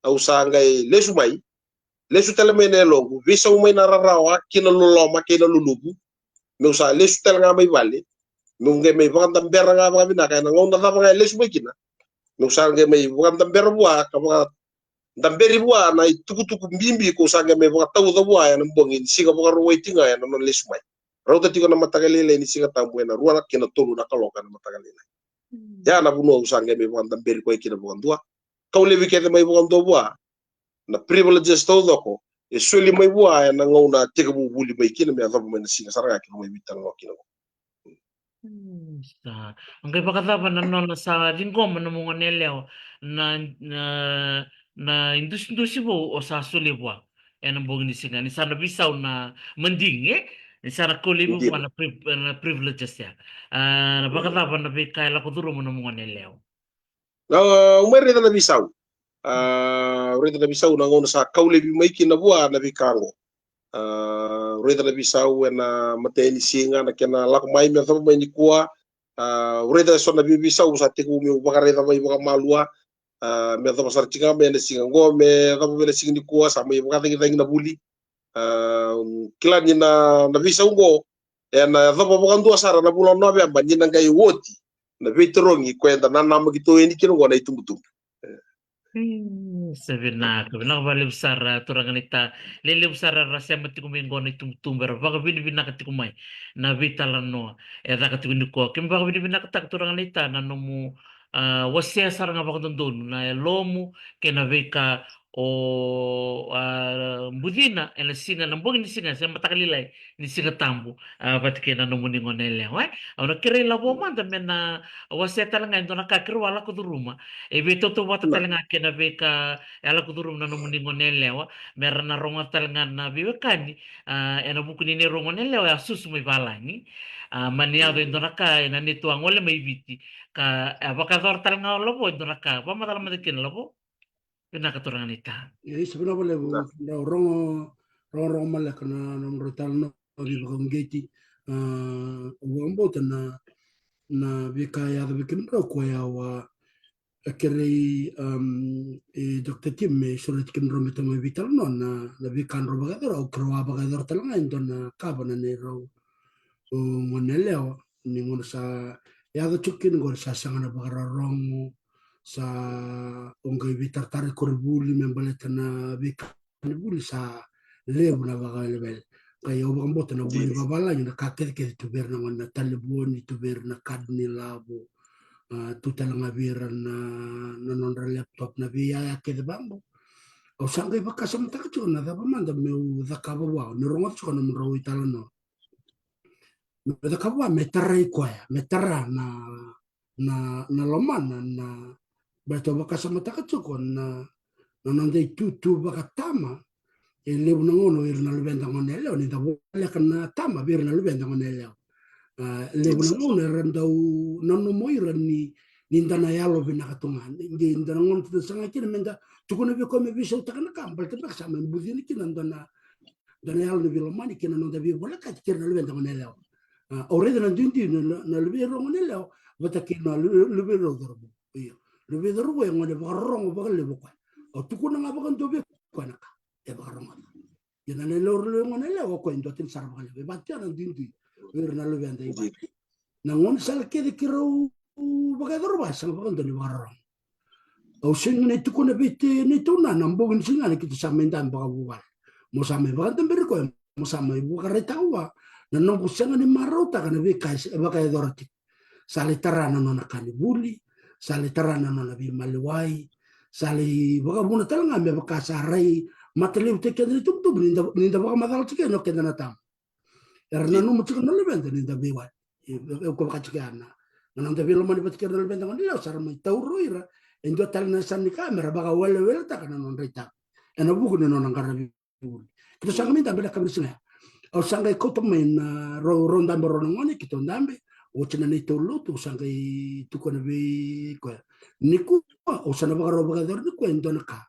au sangai lesu telemene longu visa umai na rarawa kina luloma kina lulubu me usa lesu tel nga mai vale nunge mai vanda mbera nga mga binaka na ngonda na mga lesu mai kina me usa nge mai vanda mbera bua ka mga damberi bua na tuku mbimbi ko sange mai vanda tau da bua ya mbongi siga mga ruwai tinga ya non lesu mai rauta tiko na matagalele ni siga tambu na ruwa kina tolu na kaloka na matagalele ya na buno usa nge mai vanda mberi ko kina vanda kau levi kete mai vanda bua na privileges todo ko e soli mai bua na ngona tega buli mai kina me adabu mai singa saranga kina mai bitang no kina ang kay pakatapa na no sa linggo man mo ngeleo na industri bo o sa sulibwa en ang bong ni singa ni sana bisaw na mandinge ni sana kulibo Hindi. na privileges ya na pakatapa na kay la kuduro mo mo ngeleo umere na bisaw reda na bisaw na ngona sa kaulebi mai kina bua na bikango reda na bisaw na mateni singa na kena lak mai me thaba mai ni kuwa reda so na bisaw sa tiku mi bakareda mai baka malua me thaba sar tinga me na singa ngo me thaba me na singa ni kuwa sa mai baka tinga na buli kila ni na bisaw ngo na thaba baka ndua sara na bulan no be amba ni na ngai woti na vitorongi kwenda na nama gitu ini kino ngona itumbutum. Sebenarnya, benang balik besar turangan ita, lele besar rasa mati kumai ngona tumber, baga bini bina kati kumai, na vita lano, eda kati bini ko, kim baga bini bina kata turangan ita, na nomu wasia sarang apa kontondon, na lomu kena veka o budina, ena singa nambong ni singa, saya mata kalilai, ni singa tambu, bat kena nomu ni ngona ele, wai, awna kira labo manda mena wasia talanga ito nakakiru wala ko rumah. Ebe toto wata Na talanga kena beka ala kudurum na nomuni ngonelewa merna ronga talanga na bibekani ena buku ni rongonelewa ya susu mai balani mania do indonaka ena ni tuangole mai biti ka abaka dor talanga lobo indonaka ba madala madikin lobo pina katurangan ita sebenarnya boleh bu na orang malak na nomor talno di bagong geti uang bot na bika da bikin bro ko ya wa akhirnya dokter tim surat kin romita mai vital no na bikan ro bagador au kroa bagador talanga indon kabana ne ro ngoneleo ni ngon sa ya da chukin ngor sa sangana bagararong sa ongai vitar tare korbuli membaleta na bikan buli sa lebu na bagalebel kaya obang bota na buli dini. babala na kaket ke tu ber na ngona taliboni tu ber na kadni labo tu talanga viran na non laptop na via ke de bambo o sangai bakasam takacho na da manda meu da kaba wa ni rongot cho na mro italano da kaba metare ko ya metara na lomana na beto bakasam takacho kon na non dei tutu bakatama e lebu na ngono irna lubenda ngonele ni da wala kana tama birna lubenda ngonele lebu na ngono randau nanu moira ni ndana yalo bina katungan ngi ndana ngon tu sanga kina menda tukuna be ko me biso takana kambal te baksa men budini kina ndana yalo ni bilo mani kina no da bi wala ka kina lubenda ngonele already na dindi na lubero ngonele wata kina lubero dorbo iyo lubero ngone ba rongo ba lebu ko o tukuna ngabakan to be ko naka e ba rongo yana le lor le ngonele ko ndo tin sarba le ba tiana dindi wirna lubenda iba na ngon sal kede kiro bagador ba sang bagan doni barang au sing ne tukuna bete ne tuna nambogin singa ne kita saменdan bagabugal mo same bagan tember ko mo same bugare tawa na no kusanga ni marota kana be kai bagador ti sale tarana no nakani buli sale tarana no nabi malwai sale bagabuna talanga me bakasa rai matele te kede tuk tuk ninda bagamadal tike no kede natam erna no mutuka no lebenda ninda bewa ko kachikana non te velo mani pat kernel benda ngani la sar mai tauro ira endo tal na san ni kamera baga wele ta kana non rita ena buku no non ngara bi kita sanga minta bela kabrisna o sanga ko to men ronda mboro ngoni kito ndambe o chena ni tolo tu sanga tu kona be ko niku o sana baga roba dor ni ko endo ka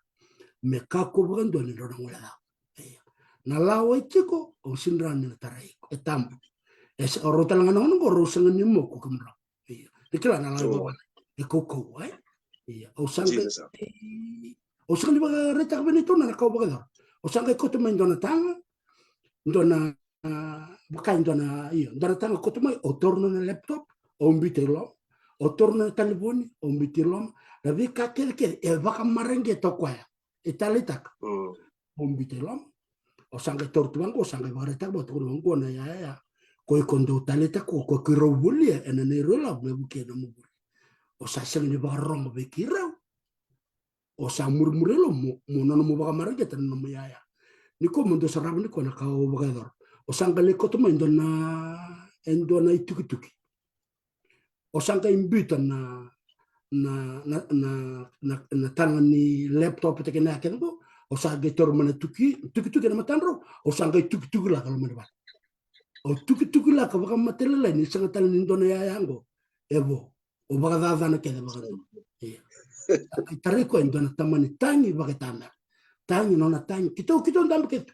me ka ko baga ndo ni ro ngola na lawa chiko o sinran ni tarai etam es o rotalanga non ko rosanga ni mo ko kamra Itulah nalai bawa koko, o sangka di baga retak benito na kau baga o sangka ko to main dona tanga dona bukan dona tanga ko to mai o torno na laptop o mbitelo o torno na telefoni o mbitelo la vi ka ke e baka marenge to kwa e talitak o mbitelo o sangka tortuang o sangka baga retak bo to ngo na ya ko kondo taleta ko kiro bulia ena ne rola me buke na mu o sa seng ni barong be kira o sa murmurelo mo no mo baga maranga tan no ya ni ko mo do sarab ni ko na ka o baga dor o sanga le ko to mo endona ituki o sanga imbita na tangan ni laptop te kena kengo o sa getor mana tuki na matanro o sanga tuki la kalau mana o tuki la ka baka matela ni sanga tal ni ndona ya yango ebo o baka dada na kede baka do tari ko ndona tamani tangi baka tangi nona tangi kito ndam ketu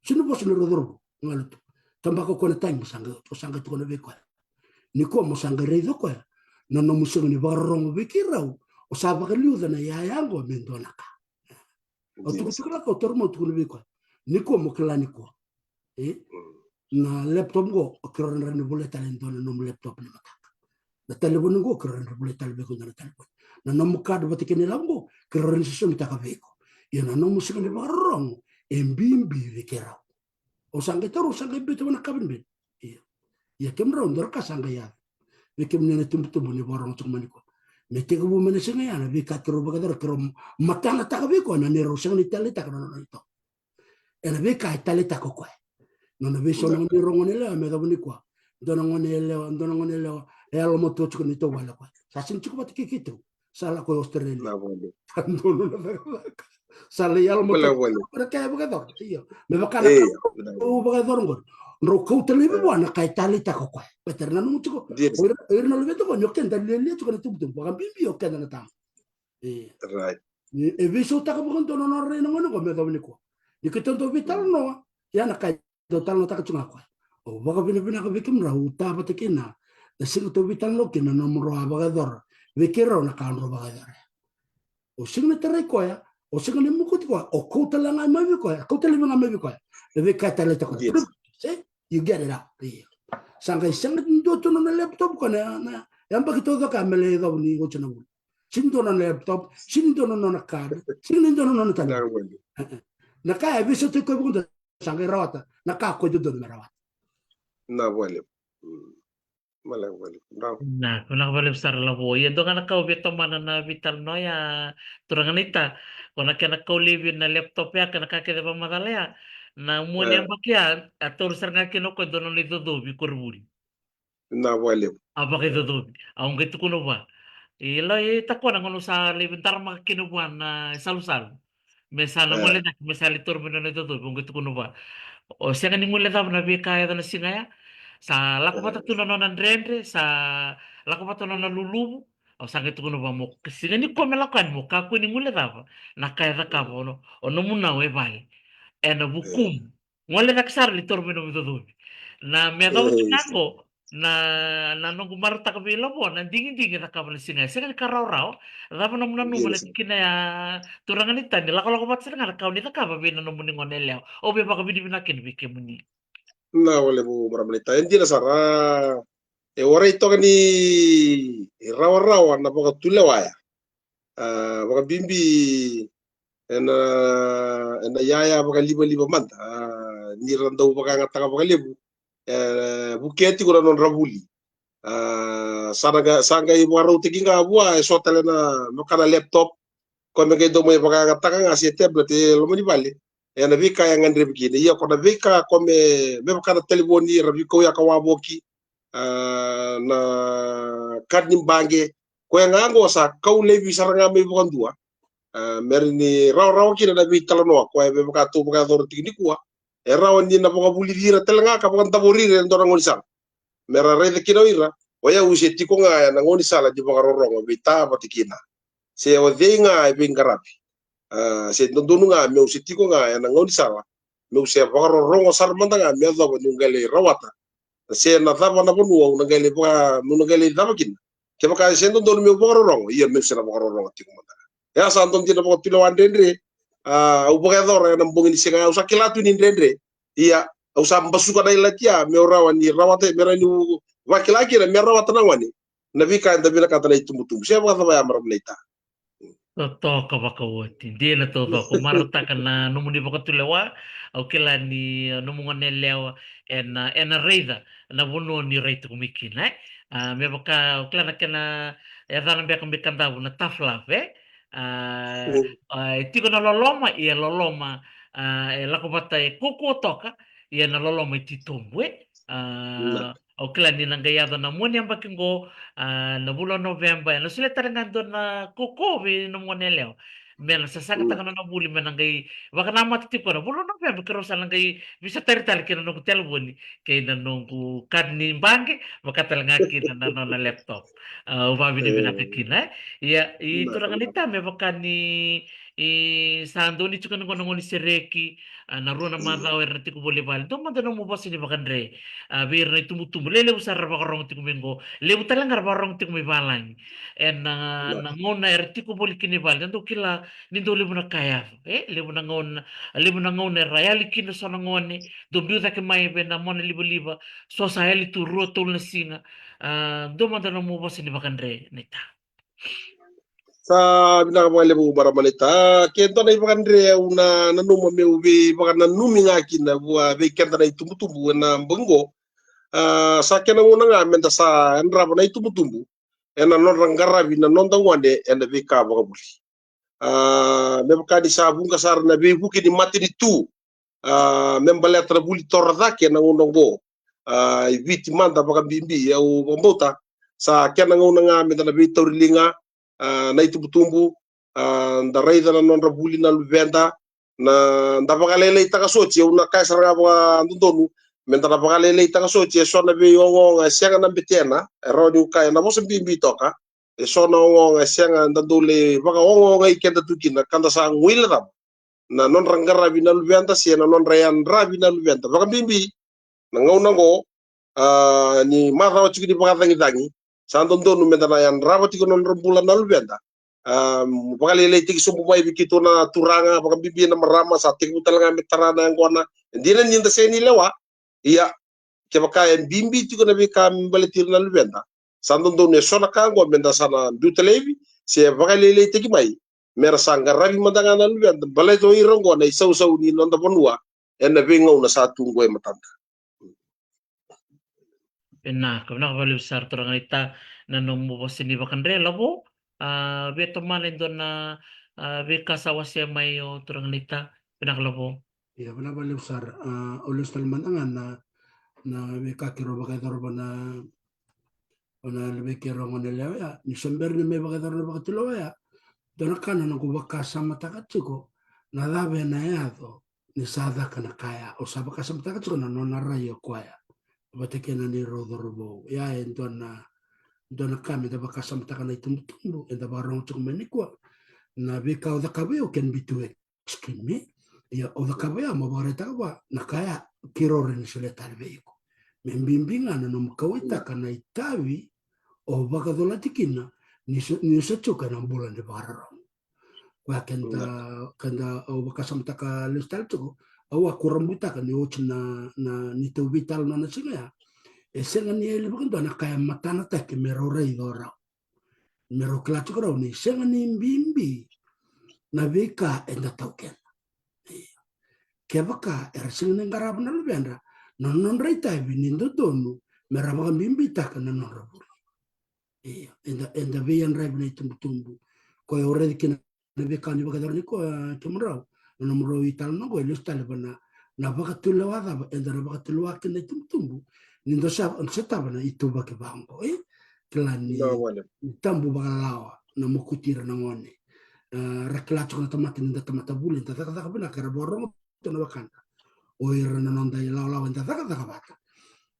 sinu bos no rodorbo ngaluto tambako ko na tangi sanga to na beko ni ko mo sanga redo ko no musang ni barong bekirau o sa baka liuda na ya yango mendona ka o tuki la ko tormo to na beko ni ko mo klani ko na laptop go kron ran boleh talent no laptop ni maka na telefon ngo keren boleh telefon na telefon na nomu kad bati kini lambo keren sesuatu tak beko ya na nomu sekali barong embimbi vekera o sange terus sange bitu na kabin bin ya kemra undor ka sange ya vekem ne tumbu ni barong cuma ni ko mete ko mene senga ya na vika kero bagadar kero matana tak beko na ne rosang ni tele tak no ito ena vika tele tak ko no na viso no ni rongonele me da buni ko donongonele elo moto chuko ni to wala ko sasin chuko bat kikito sala ko Australia na wale tandono na sala yal moto wala wale para kaya bagador iyo me bakala o bagador ngor ro ko tele bi wana kay tali ta ko ko peterna no chuko no le veto ko nyoken dalile chuko na tubtum ba bimbi o kana na tam right e viso ta ko kon dono no re no ko me do ni ko ni ko to vital no ya na kay total no ta ko chunga ko o baka pina ka bikim ra uta patikina na sing to vital no kina no mro abagador vekero na kan ro bagador o sing na tere ko ya o sing ni mu ko o ko tala nga ma vi ko ko tala nga ma vi ko le vekata le ta ko you get it out sanga sing ndo to no laptop ko na yamba ki to ka mele do ni ko chana mu sing do no laptop sing do no na card sing do no na tala na ka viso to ko bunda sanga rawata na ka ko do na rawata na wale mala wale bravo Na, kung nakabalik sa labo, yan doon nga nakaubi mana na vital no ya turangan ita. Kung nakaulibi na laptop ya, kung nakakita pa madala na muna yung bakya, at turusar nga kinoko doon ang lidodobi kurburi. na wale Aba kay dodobi. Ang gito kuno ba? Ilo ita ko nang sa libintar makinubuan na salusal. Mesana mo ledak, mesali turmino na dodobi, ang gito kuno ba? O siya nga ni mula daw na bikaya doon na singaya. Sa lako pa tatunan no ng rendre, sa lako pa tunan na lulubo. O sa gitu kuno ba mo, kasi nga ni ko melakuan mo, kako ni mula daw, nakaya ka po, no? O no muna we bali. E na bukum. Ngole na kasar li torme no midodumi. Na me daw tinango, na nung gumarta ka bila po, na dingin-dingin na kabal singa. Sila ni karaw-raw, dapat na muna numala kinaya turangan ita, nila ko bat sila nga, nita ka, babi na numuning onelyaw. O be baka binibinakin, bike mo ni. na wale bu maramlita hindi na sara ora ito ni rawa-rawa na baka tulawaya baka bimbi na yaya baka liba-liba man ni randaw baka ngataka baka libu buketi ko non rabuli sanga ibu araw tigi nga buwa so tala na makana laptop ko me do mo baka ngataka nga si tablet lo mo ni bali na vika ya ngandre bikini iya ko na vika ko me baka na telefoni rabi ko ya kawaboki na kadni bange ko nga ngo sa kawle bi saranga me bukan dua merini raw kina na bi talano ko be baka to baka do tigi kuwa raw ni na baka buli dira telanga ka baka tabori re ndo ngoni sal mera re kino ira waya usi tiko nga na ngoni sala di baka rorongo bi ta batikina se o denga e bingarapi se ndonu nga me usi tiko nga na ngoni sala me usi baka rorongo sarmanda nga me do ngale rawata se na thaba na bonu na ngale baka ngale dabakin ke baka se ndonu me baka rorongo iya me se na baka rorongo tiko manda ya sa ndon tina baka tilo andendre au baka dor na mbongini singa usa kilatu ni ndendre iya usa mbasuka na ilatia me rawa ni rawate mera ni wakilaki na me rawata na wani na vika ndabila katana itumutum se baka thaba ya maramleita Totoo ka baka wote. Hindi na totoo. Kung maruta ka na numuni baka tulewa, o kila ni numungan nelewa, en reida, na buno ni reita kumikin, eh? May baka, o kila na kena, yadhan biya kung bikanda na tough love, eh? Tiko na loloma, iya loloma, lako bata kuku toka, iya na loloma ititumbu, eh? O kila ni nanggayado na muni ang bakingo, na bulan November no sila talaga doon na kuko no mo nelaw men sa sanga taga na buli men ngay waka na matiti ko na bulan November karo sa lang kay bisa tari kina no telefon kay na nung kad ni bangi maka talaga kina na no na laptop uba binakakina ya ito lang nita me baka ni sa ando ni chukan ko ni si Reki naruan na madao er tiku boleh bal do manda no mo basi ni bakandre bir na tumutumbo lele usar bakarong tiku mengo lebu talang ar barong tiku mi balang en na ngona er tiku boleh kini bal do kila nindo lebu na kaya lebu na ngona rayali kini sona ngone do biuda ke mai be na mona libu liba so sayali tu roto na singa do manda no mo basi ni bakandre neta sa binaka lebu maramalita kento na ipakandre una nanuma meu be baka nanumi ngaki na bua be kenta na itumbutumbu na bengo sa kena una nga menta sa enraba na itumbutumbu ena non rangarabi na non wande ena be ka baka buli me baka di sa bunga sar na be buki di mati di tu memba letra buli torda ke na unong bo viti manda baka bimbi au bombota sa kena una nga menta na be torilinga na itumbutumbu da raida na non rabuli na luvenda na da bagalele itaka sochi una kaisar ga ndondonu menta da bagalele itaka sochi so na be yongo nga senga na betena rodi ukaya na bosa bimbi toka so na ngo nga senga ndandole baga ngo nga ikenda tukina kanda sa ngwila ram na non rangara bi na luvenda si na non rayan rabi na luvenda baga bimbi na ngau ngo ni mara wachiki di baga dangi sandondonu menta na yan rawati ko non rembulan na luvenda bagalele tiki sumbu mai bikito na turanga baka bibi na marama sa tiki talanga metarana yang kona ndina nyinda seni lewa iya ke baka en bimbi tiko na bika mbaletir na luvenda sandondo ne sona kango menda sana dutelevi se bagalele tiki mai mera sanga rabi madanga na luvenda balai to irongo na isau sau ni nonda bonua en na bengo na satu ngoe matanda Pena, kena balik besar terang ita na nomo basi ni bakandre labo beto malen do na beka sawasya mayo terang ita pena labo Ya bana balik besar ulus talmanangan na beka kiro bagai dorba na lebih kiro ngone lewa ya ni sember ni me bagai dorba bagai tulowa ya dona kana na kubaka sama takatsuko na dabe na ya to ni sada kana kaya o sabaka sama takatsuko na nona rayo kwaya batekena ni rodorbo ya entona dona kami da baka sama takana itumbu enda barong tsuk menikwa na beka o da kabeo ken bitue skimi ya o da kabeo mo bareta wa na kaya kirore ni sule talbeiko membimbinga na no kawita kana itawi o baka dola tikina ni sechuka na bulan de barong wa kenda o baka sama taka listal tuko awa kurambuta kan yo na ni to vital na singa senga ni ele bukan dona kaya matana ta ke mero rei dora mero klatu kro ni senga ni bimbi na beka enda token ke baka senga ni garab na lubenda non rei ta vinindo donu mera baka bimbi ta kan non rabu enda veyan rei ni tumbu ko ore dikina beka ni baka dorni ko tumro nomro vital no go listal bana na baka tulawa da enda baka tulawa ke ni tumbu nindo sa setaba na itu bake bango klani tambu bagalawa na mukutira na ngone reklacho na tamati ninda tamata buli ta taka bina kara borong to na bakanda o ira na nonda ila lawa nda taka baka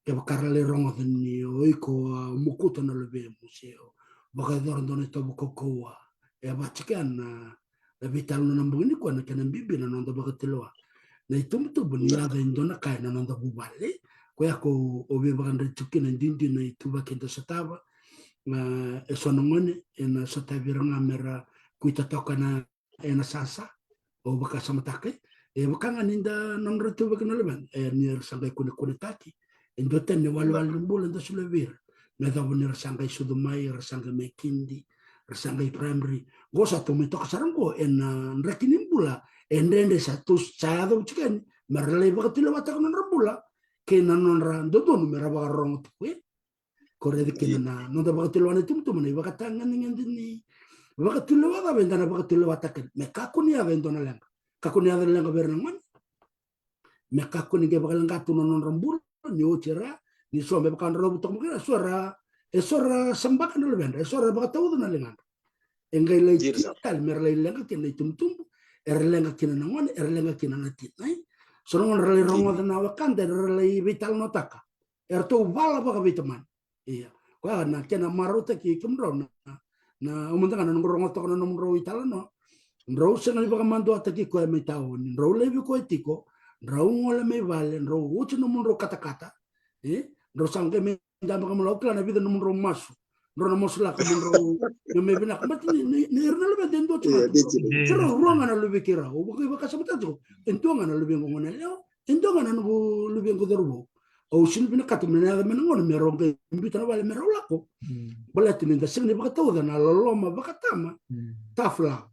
ke bakara le rongo ni oiko mukuto na lebe museo baka dorndo ne to bukokoa bachikan na vital no nambuni ko na kana bibi na nonda baka tiloa na itumtu bunia da indona kai na nonda bubale ko yako obe baganda tukina ndindi na ituba kenda sataba e sono ngone ena sataviranga mera kuita toka na ena sasa o baka samatake e baka ninda non retuba kana leban ni sangai kune taki endoten ne walwal bulan da sulevir na da bonir sangai sudumai sangai mekindi sangai primary go satu mitok sarangko en rekinin bula endende satu sado chikan marlai baka tilawata kana rambula ke non rando don mera barong tu kore de ke na no da baka tilwana tum tum ni baka tangan ni baka tilwa da vendana baka tilwa taken me kakuni ya vendona lenga kakuni ya lenga bernang me kakuni ke baka lenga tu non rambul ni ochera ni so me baka robu to mukira suara sembak no levenda suara baka tawu na lenga engai lei tal mer lei lenga ke nei tum tum lenga kina na ngone lenga kina na tinai sono rale rongo na wakanda rale vital notaka erto bala baka vitaman iya kwa na kena maruta ki kumro na umunta kana rongo to na vital no ro sena baka mando ataki ko me tawo ro levi ko etiko Raung ole me vale, ro uchi no munro kata-kata, ro sangke me jamba kamu laukla na vida no munro masu, ro na masu la kamu ro no me bina kamu ni erna lebe dendo cuma tu, kira ruang ana lebe kira, o bukai baka sama tu, ento ana lebe ngomong leo, ento ana no lebe ngodorbo, o sin bina kata me nada me ngomong me ronke mbita na vale me rolako, boleh tu minta sing ni baka tahu dan aloloma baka tama, tafla,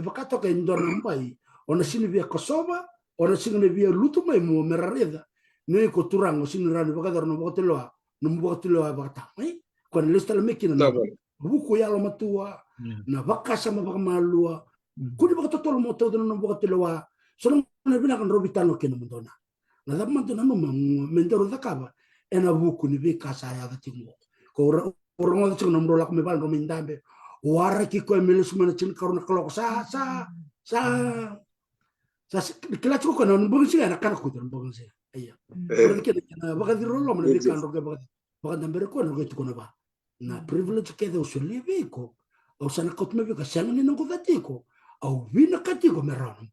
baka toke indona mbai, ona sini via Kosova, ora singa via lutu mai mo merareda ne ko turango singa rano baka dorno boteloa no boteloa baka mai ko le sta le mekina na buku ya lo matua na baka sama baka malua kuni baka totolo mo todo no boteloa sono na bina kan robitano kino mondona na da mantona no mentoro da kaba ena buku ni be kasa ya da tingo ko ora mo da no mrola ko me bal romindambe wara ki ko meles mana cin karuna klok sa kila cukup kan orang bangsa anak anak kuda orang bangsa, iya. Orang kita bagai di rollo mana di kan roga bagai damber ko roga itu kono ba. Na privilege ke da usul lebe ko, au sana kot me ka sana ni nongo datiko, au vina katiko merano.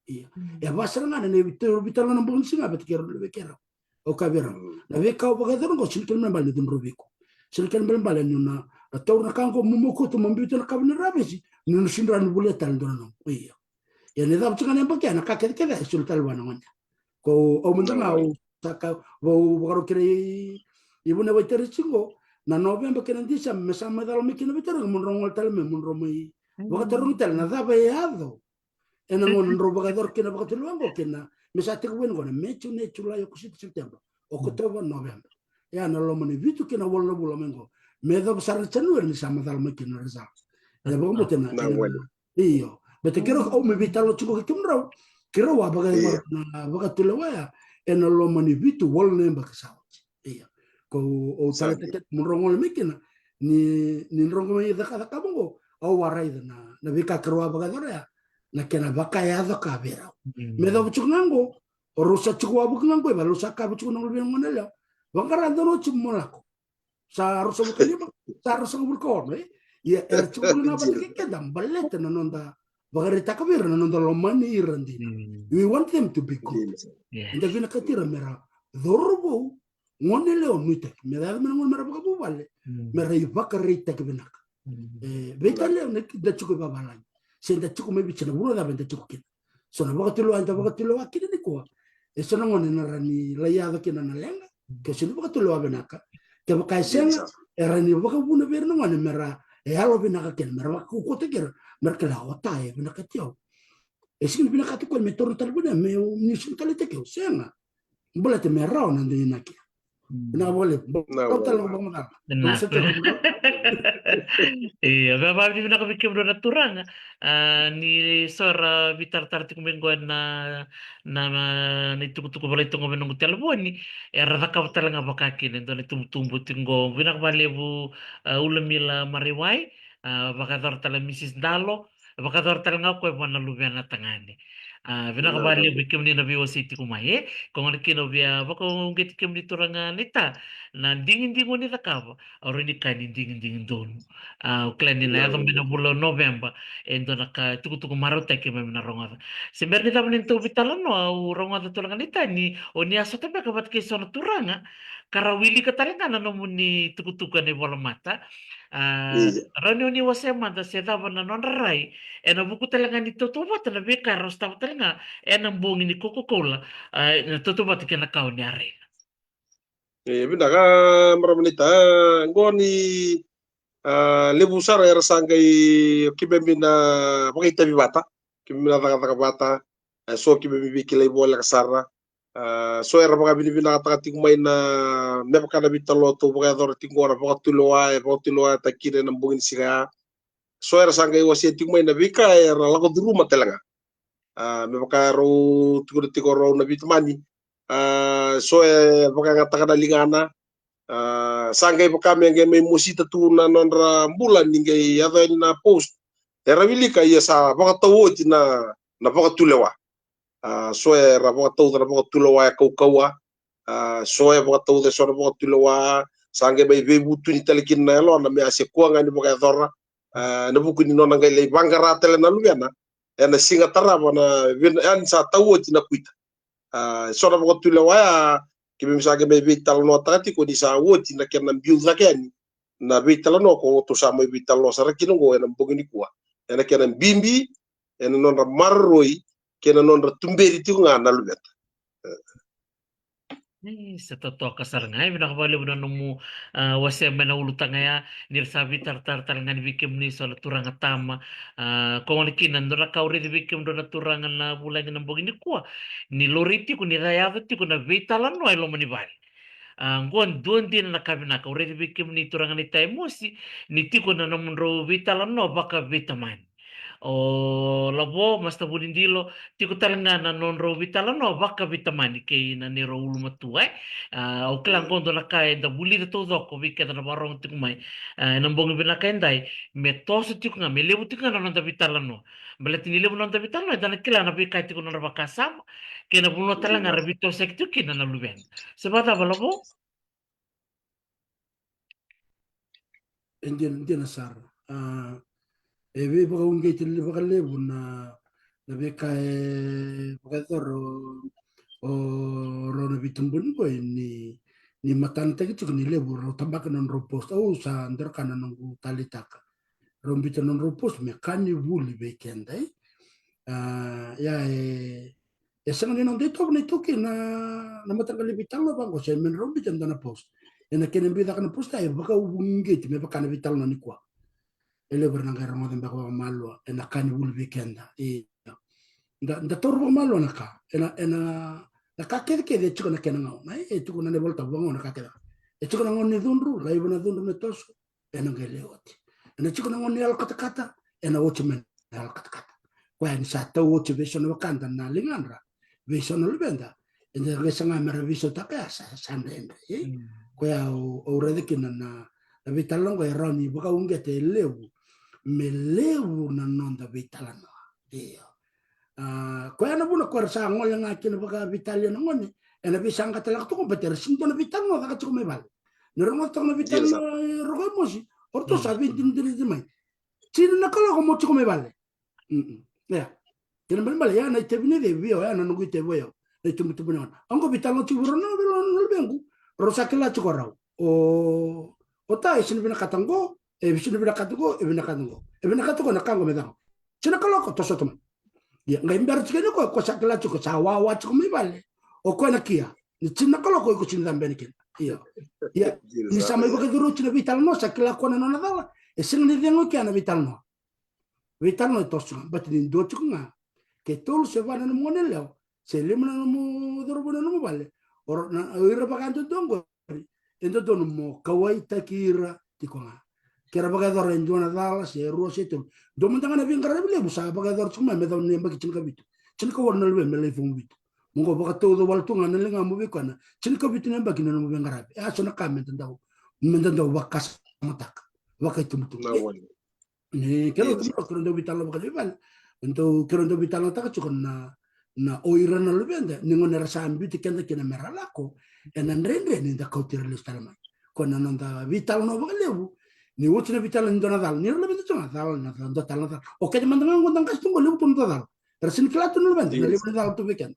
Iya. Ya basaranga ne bitalo nang bangsa ngabe kero lebe kero. Au kabera. Na ve ka bagai dorong ko silkel man bali dun robiko. Silkel man bali na tau na kango mumoko to mambito na kabna rabesi, no sindran buletan dono. Iya. Ya ne da tsinga ne bakya na ka ke sultal wana wanya ko o mundanga o taka o baro kire ibune waitere singo na november kene disa mesama dalo mikina bitere mun rongol tal me mun romai baka terung tal na da bayado ena ngon ro baka dor kena baka tulwango kena mesate ko wen gona mechu ne chula yo kusit september oktober november ya na lo mani vitu kena wolno bulo mengo me do sar chanu ni sama dalo mikina reza ya baka mutena iyo Bete kero au me vitalo chuko kimrau kero wa bagai na baga tulewa ya ena lo mani vitu wol nemba kasawa iya ko o tale teke munrongol mikina ni rongo me daka bongo au warai na vika kero wa baga dora na kena baka ya doka vera me do chukango o rusa chuko wa bukango ba rusa ka chuko nang lebeng monela bangara doro chimolako sa rusa bukani sa rusa bulko iya chuko na ba ke dam baleta na nonda Bagarita kabir na nonda lomani irandi. We want them to be good. Inda vina katira mera dorbo ngone leo nutek. Mera ngone mera bakabu vale. Mera ibakarita kabinaka. Beta leo nek da chuko babalan. Senda chuko mebi chana buro da benda chuko kina. So na bakatilo anta bakatilo akina ni kwa. Eso na ngone narani layada kina na lenga. Kasi bakatilo abinaka. Kaya bakay senga erani bakabu na verna ngone mera alo binaka kina mera kukote kira mereka lah otak ya bina ketiau. Eskin bina katu kau metor terbina meu nisun kali tekeu senga. Boleh te merau nanti nak. Bina boleh. Kau tahu bang mana? Iya, baba di bina kami kemro naturang. Ni sora vitar tartik mengguan na itu tuku boleh tunggu menunggu telepon ni. Era kau tahu ngapa kaki ni tu tumbu tinggo. Bina kembali bu ulamila mariwai. Bakador tala Mrs. Dalo, bakador tala nga ko na lubyan na tangani. Vina ka bali bikim ni nabi wasiti kumaye, kung ano kino biya bako ngit kim ni turanga nita, na dingin dingo ni takabo, oro ni kani dingin don. Uklan ni na yakam binabulo November, endo naka tukutuku marota kim na ronga. Simber ni taman nito bitalan no, au ronga tulanga nita ni o ni aso tabi kabat keso na turanga, karawili ka talaga na namun ni tukutukan ni wala mata. Rani ni wasema da seda na non rai na buku talaga ni totoba na beka rosta talaga na bongi ni Coca-Cola na totoba kena kau ni are. Bina ka maramanita ngoni lebu sara era sangai kibembi na pakita bibata kibembi na taka bata so kibembi bikilay bola kasara so era mga binibina katating may na nepaka na bitalo to mga dor tingora mga tuloa takire ng bungin siya so era sangay wasi ting may na bika era lago duru matelaga nepaka ro tigoro na bitmani so mga ngata na lingana sangay pa kami ang may musita tu na nonra bulan ningay yado na post era wili ka iya sa mga tawo na mga tulewa so era mga tau na mga tulawa kaukawa so era mga tau na mga tulawa sangge may bebutu ni talikin na lo na may asya kuwa nga ni mga thora na buku ni nonang gay bangara tele na lumiana ena singa tarava na an sa tawo tina kuita sora ko tule waya kimi misage me vital no tati ko di sa woti na kena biu zakeni na vital no ko to sa mo vital no sara kino go ena bogini kuwa ena kena bimbi ena non ra marroi kena non ra tumberi ti nga na lubet Sa totoo kasarangay binakabali mo na mo wasema na ulutang ya nirsabi tartar nga ni bikim ni so turang tama kung kinan do na kauri di bikim do na turangan na bulan ng bogini ko ni loriti ko ni rayavati ko na vitalan no ay lo manibal ngon doon din na kami na kauri di bikim ni turangan ni taimosi ni tiko na namun ro vitalan no baka vitaman o labo mas tabulindilo ti ko talaga na non ro vitala no baka vitamani kay na ni ro ulumatu o klang kondo na kay da buli da todo ko bika na barong ti kumay nang bongi bina kay ndai me toso ti ko nga me lebu ti ko na non da vitala no balati ni lebu non da vitala no da na kila na bika ti ko na bakasam kay na buno talaga rabito sektu kina na luben sebata balabo Indian sar ebe baka unge tili baka lebu na beka baka toro o rona bitumbun ko ni matante gitu ni lebu ro tambak non ro post o sa ndar kana non talitaka ro bitu non ro post me kani wuli be kendai ya sangan non de tok ni toki na matagali bitang bang ko sen men ro bitu na post ena kenen bida kana post ay baka unge me baka na bitang no ni kwa ele bernangara ngodan baka malwa ena kani wuli be kenda da torbo malo naka ena ka kede chuko na kena ngau mai chuko na ne volta bongo na ka keda chuko na ngoni dunru la ibuna dunru ne toso ena ngele oti ena chuko na ngoni al kata kata ena ochi men al kata kata kwa ni sa to ochi viso no kanta na linganra viso no libenda ena resa nga mera viso ta ka sa sandende kwa o rede kina na vitalongo eroni buka ungete lewu me lewu na nonda vitalano ko ana buna ko sa ngol nga kina baka vitalio ngoni ena bisa angkat telak to ko beter sinto na vital no ka ko mebal no to na vital no rogo mosi orto sabi din din mai sin na kala ko mo ko mebal ya kina bal ya na tebini de bio ya na ngu te boyo na tum tum na ango vital no chiburo no no bengu rosa kala ko raw o ta isin bina katango bisin bina katango bina katango na kango medang sin kala ko to so to ya ngai mbar tsike ko sakla ko sawawa ko mi bale o ko na kia ni tinna kala ko ko tinna ben ken iya ya ni sama ko duro tina vital no sakla ko na na dala e sin ni dengo kia na vital no to so bat ni do tsuka ke tol se va na mo ne leo se le mo mo duro bona no bale or na ira baganto dongo endo don mo kawai takira tikona kera bagador en dona dala se rose to do mo tangana bin garab le busa bagador chuma me don ne mbaki chinka bitu chinka wonna le me le fum bitu mungo baka to do wal tunga ne nga mo bikona chinka bitu ne mbaki ne mo ben garab ya so na kamen ndaw men ndaw wakas matak wakay tumutu ni kero kero do bitalo baka lebal ento kero do bitalo ta chukon na oira na lebenda ni ngone rasa ambitu kenda kena meralako enan rende ni da kautir le stalma kona nanda vitalo no baka lebu ni wotina vital en dona dal ni lo bendo chama dal na do tal na o que manda ngan ngan kasto ngol lu tun dal pero sin clato no bendo le bendo dal to weekend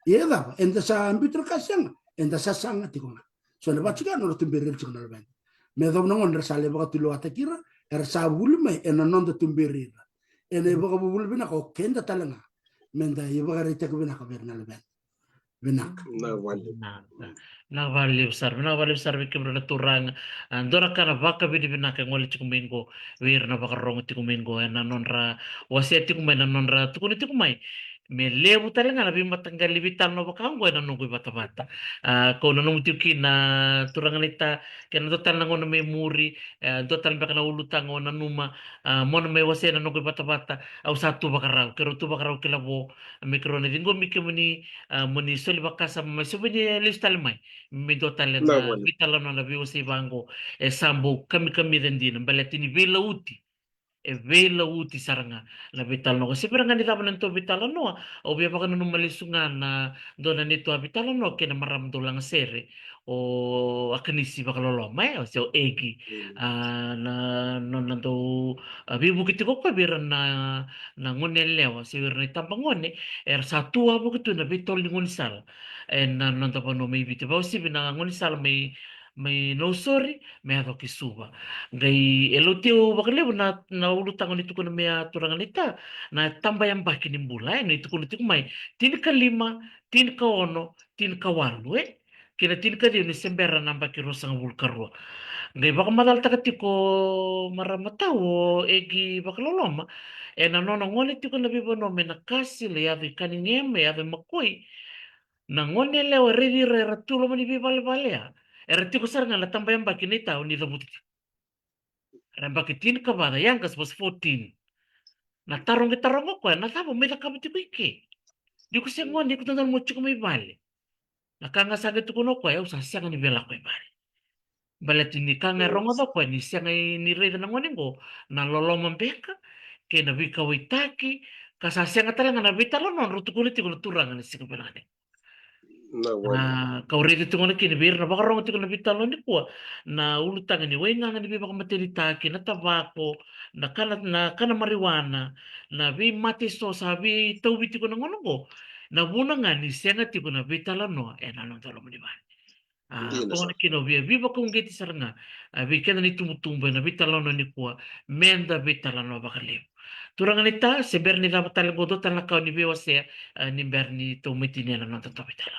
y da en esa ambitro kasang en esa sanga tikona so le bachiga no tumbere chikona le bendo me do no on resale ba tu lo atakira er sa bulme en non do tumbere en e ba bul bina ko kenda talanga menda y ba garita ko bina ko bernal bendo benak na vale besar bikin berada turang andora kana vaka bidi binaka ngoli tikumengo wir na vaka rongo tikumengo na nonra wasia tikumai na nonra tukuni tikumai me lebu talenga na bimba tanggal libitan no baka ngo na nunggu bata ko na nunggu tiki na turang nita kena total na ngono me muri total baka na ulutang na numa mono me wasia na nunggu bata au satu baka raw kero tu baka raw kilabo mikro na dingo mikimuni muni soli bakasa ma subini listal mai mi do talena vitala no na biusi bango e sambo kami den din baletini vela uti vela uti saranga na vital no kasi parang ganito man to vital no o biya pa kanang malisungan na dona nito vital no kina maramdo lang sere o akanisi ba kalolo may o so egi na no nanto bibu kiti ko biran na ngonelewa si wirna tambangone satu abo gitu na vitol ni ngonisal and nanto pa no may biti ba si bina ngonisal may no sorry may ato kisuba gai elotio bakale na ulutang nito ko na may turangan ita na tambayan ba kinimbula nito ko mai tin ka lima tin ka ono tin ka walo kina tin ka di ni sembera namba kirosang vulkarwa gai baka madal takatiko maramatawo egi bakaloloma na nono ngone tiko na bibo no menakasi le ave kaningeme ave makoi na ngone leo redi re ratulo mani bibale balea tiko saranga na tambayan ba kinita ni dabuti Rambakitin ka ba yang kas was 14. Na tarong ko na tabo may nakabiti ko iki. Di ko siya ngon, di ko tanong mo chiko may bali. Nakangasagit ko no ko ay usa siya nga ni bela ko bali. Balat ni kanga rongo ko ni siya nga ni reda na ngonin ko na lolomang beka kay na bika waitaki kasasya nga talaga na bitalo non rutu kulit ko turang ni siya belani. Kau rede tu ngona kini bir na baka rongo tu na bitalo ni ko na ulutang ni wenga nga ni baka materitaki na tabako na kana marijuana na bi mati so sabi tau biti ko na ngono ko na buna nga ni senga ti ko na bitalo no na non tolo mo di ba kung na kino bi ba kung giti saranga bi kena ni tumutumba na bitalo no ni ko menda bitalo no baka lebo turang nita se ber ni dapat talago do talakaw ni biwa se ni ber ni tumitini na non totoo bitalo.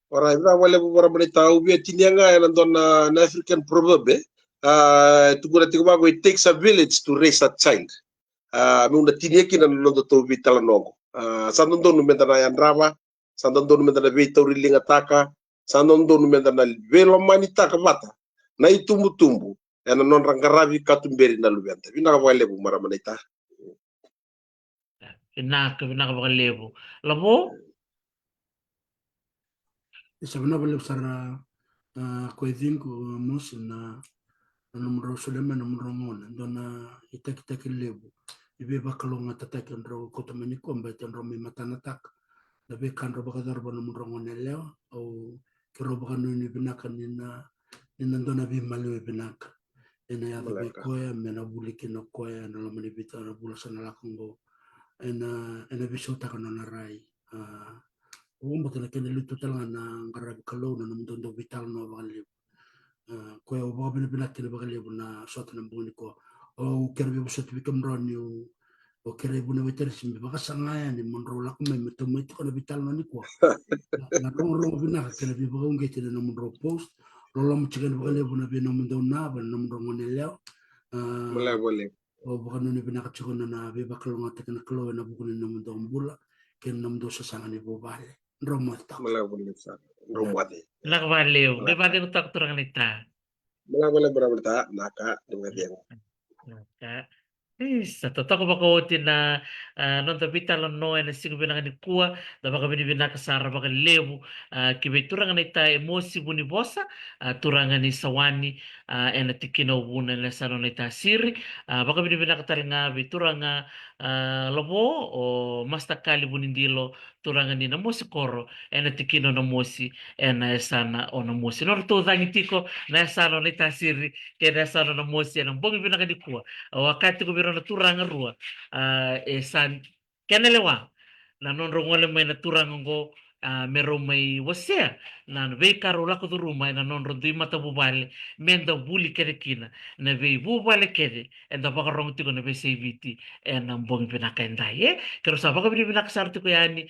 Ora ina wale bubara mani tau bia tinianga ena dona an African proverb tugura tigo it takes a village to raise a child. Munda tiniaki na nondo to vitala nogo. Sandondo numenda yan rava, sandondo numenda na vita urilinga taka, sandondo numenda na velo mani taka bata. Na itumbu ena non rangaravi katumberi na lubenta. Vina wale bubara mani ta. Vina baka lebo. Labo? Isa vina balik sara koizin ko mus na numero sulema numero ngona dona itek lebu ibe bakalo ngata tak ndro ko tamani ko mba tandro mi matana tak dabe kan ro baka darbo numero ngona leo au kiro baka nuni binaka nina dona bi malu binaka ena ya be ko ya mena buliki no ko ya no mani bitara bulasana lakongo ena biso takano na rai umba kana kene lutu talanga na ngarabi kalau na namdondo vital no bakali ko ya uba bina bina kene bakali na sota na mbuni ko o kerbe busat bikam roni o kere buna weter simbe baka sangaya ni monro lak me metu metu kana vital no ni ko na rong bina kene bi baka ngete na monro post lolom chicken bakali buna bina mndo na ba na monro ngone leo boleh o baka no ni bina ka chikona na be bakalo ngata kana klo na bukuni na mndo mbula ken na mndo sa sangani bobale Romata. Romati. Nakavaleu. Gabagay ko tak turang nita. Boleh berapa naka dengan dia. Naka. Sa totoo ko bakotin na non ta vitalo no na sigo binaka ni kuwa da baka binaka sara baka lebu kibe turangan ita emosi buni bosa turangan ni sawani ena tikino buna na sano na ita siri baka binaka talinga bituranga lobo o masta kali bunindilo turangan ni namosi koro ena tikino namosi ena sana o namosi no to dangi tiko na sano na ita siri kena sano namosi ena bongi binaka ni kuwa wakati ko biro na turang rua san kenelewa na non rongole may naturang ngo mero may wasya na ve karola ko rumay na non rondi mata bubale menda buli kede kina na ve bubale kede and da baka rong tiko na ve CVT and ang bong pinakainda pero sa baka pinakasarti ko yani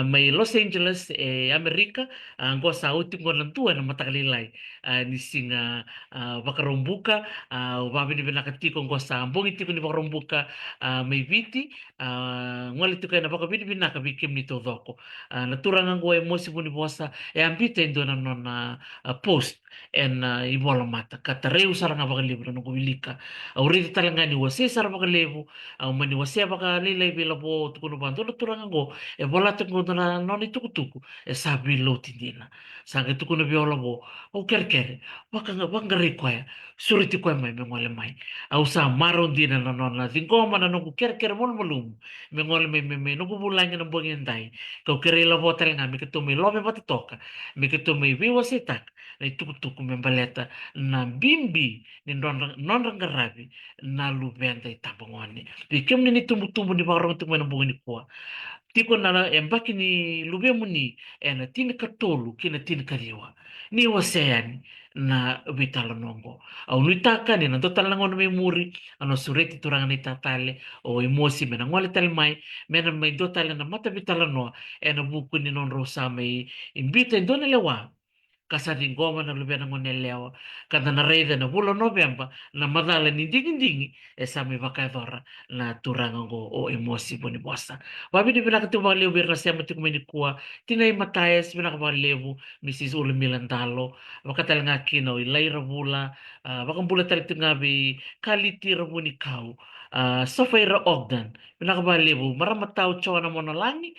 may Los Angeles Amerika ang ko sa uting ko ng tuwa na matakalilay ni singa baka rombuka ubabi ni pinakatiko ko sa ambong itiko ni baka rombuka may viti ngwali to kaya na baka binakabikim nito doko naturang turangan go emosi buni bosa e ambita indona nona post en ibola mata katareu saranga baka libro no kubilika auriti talangani wase sar baka levu au mani wase baka lila bila bo tukuno bantu no turangan go e bola tukuno na noni tukutuku e sabi lo tindina sanga tukuno biola bo o kerkere baka require suriti kwa mai mengole mai au sa maro dina na nona zingoma na no kerkere mon malum mengole me no kubulanga no bongendai kau kere la bota nga mi ketu mi lobe bata toka mi ketu mi viwa sitak na tuku membaleta na bimbi ni non rangarabi na lubenta itapangoni di kem ni tumbu ni barong tu mena bungi kwa tiko na embaki ni lube muni ena tin katolu kina tin kariwa ni wasean na vitala nongo au nuitaka ni na total nangon me muri ano sureti turanga ni tatale o emosi mena ngole tal mai mena mai dotale na mata vitala no ena buku ni non rosa mai imbita indone lewa kasari ngoma na lubena ngone lewa kada na reida na bulan November na madala ni dingi e sami vakadora na turanga go o emosi boni bosa wabi di binaka tu bali ubir na siya mati kumini kuwa tinay matayas binaka bali levu Mrs. Uli Milandalo wakatal nga kino ilay rabula wakang bula tali tingabi kaliti rabuni kau Sofay ra Ogdan binaka bali levu maramatao chowa na monalangi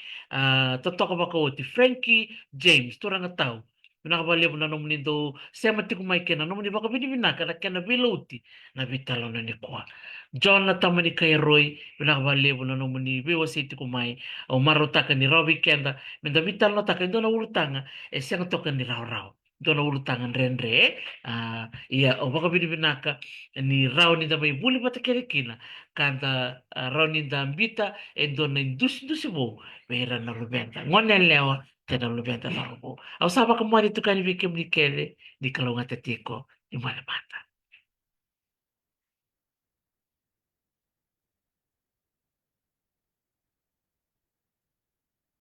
totoka baka ti Frankie James turanga tao Pinakabaliw na nung nindo semati kumay na nung ni baka binibinaka na kena biluti na bitalo na ni kwa. John na tama ni kay Roy pinakabaliw na nung ni Biwa City kumay o marutaka ni Robbie Kenda menda bitalo na taka ndo na ulutanga siyang toka ni Rao Rao. Ndo na ulutangan renre iya o baka binibinaka ni Rao ni da may buli bata kirikina kanta Rao ni da ambita ndo na indus mo mayra na rubenta. Ngonel lewa tena lubenta na rubo. Au saba ka mo dito ka ni Vicky Mnikele di kalungan tatiko ni Malamata.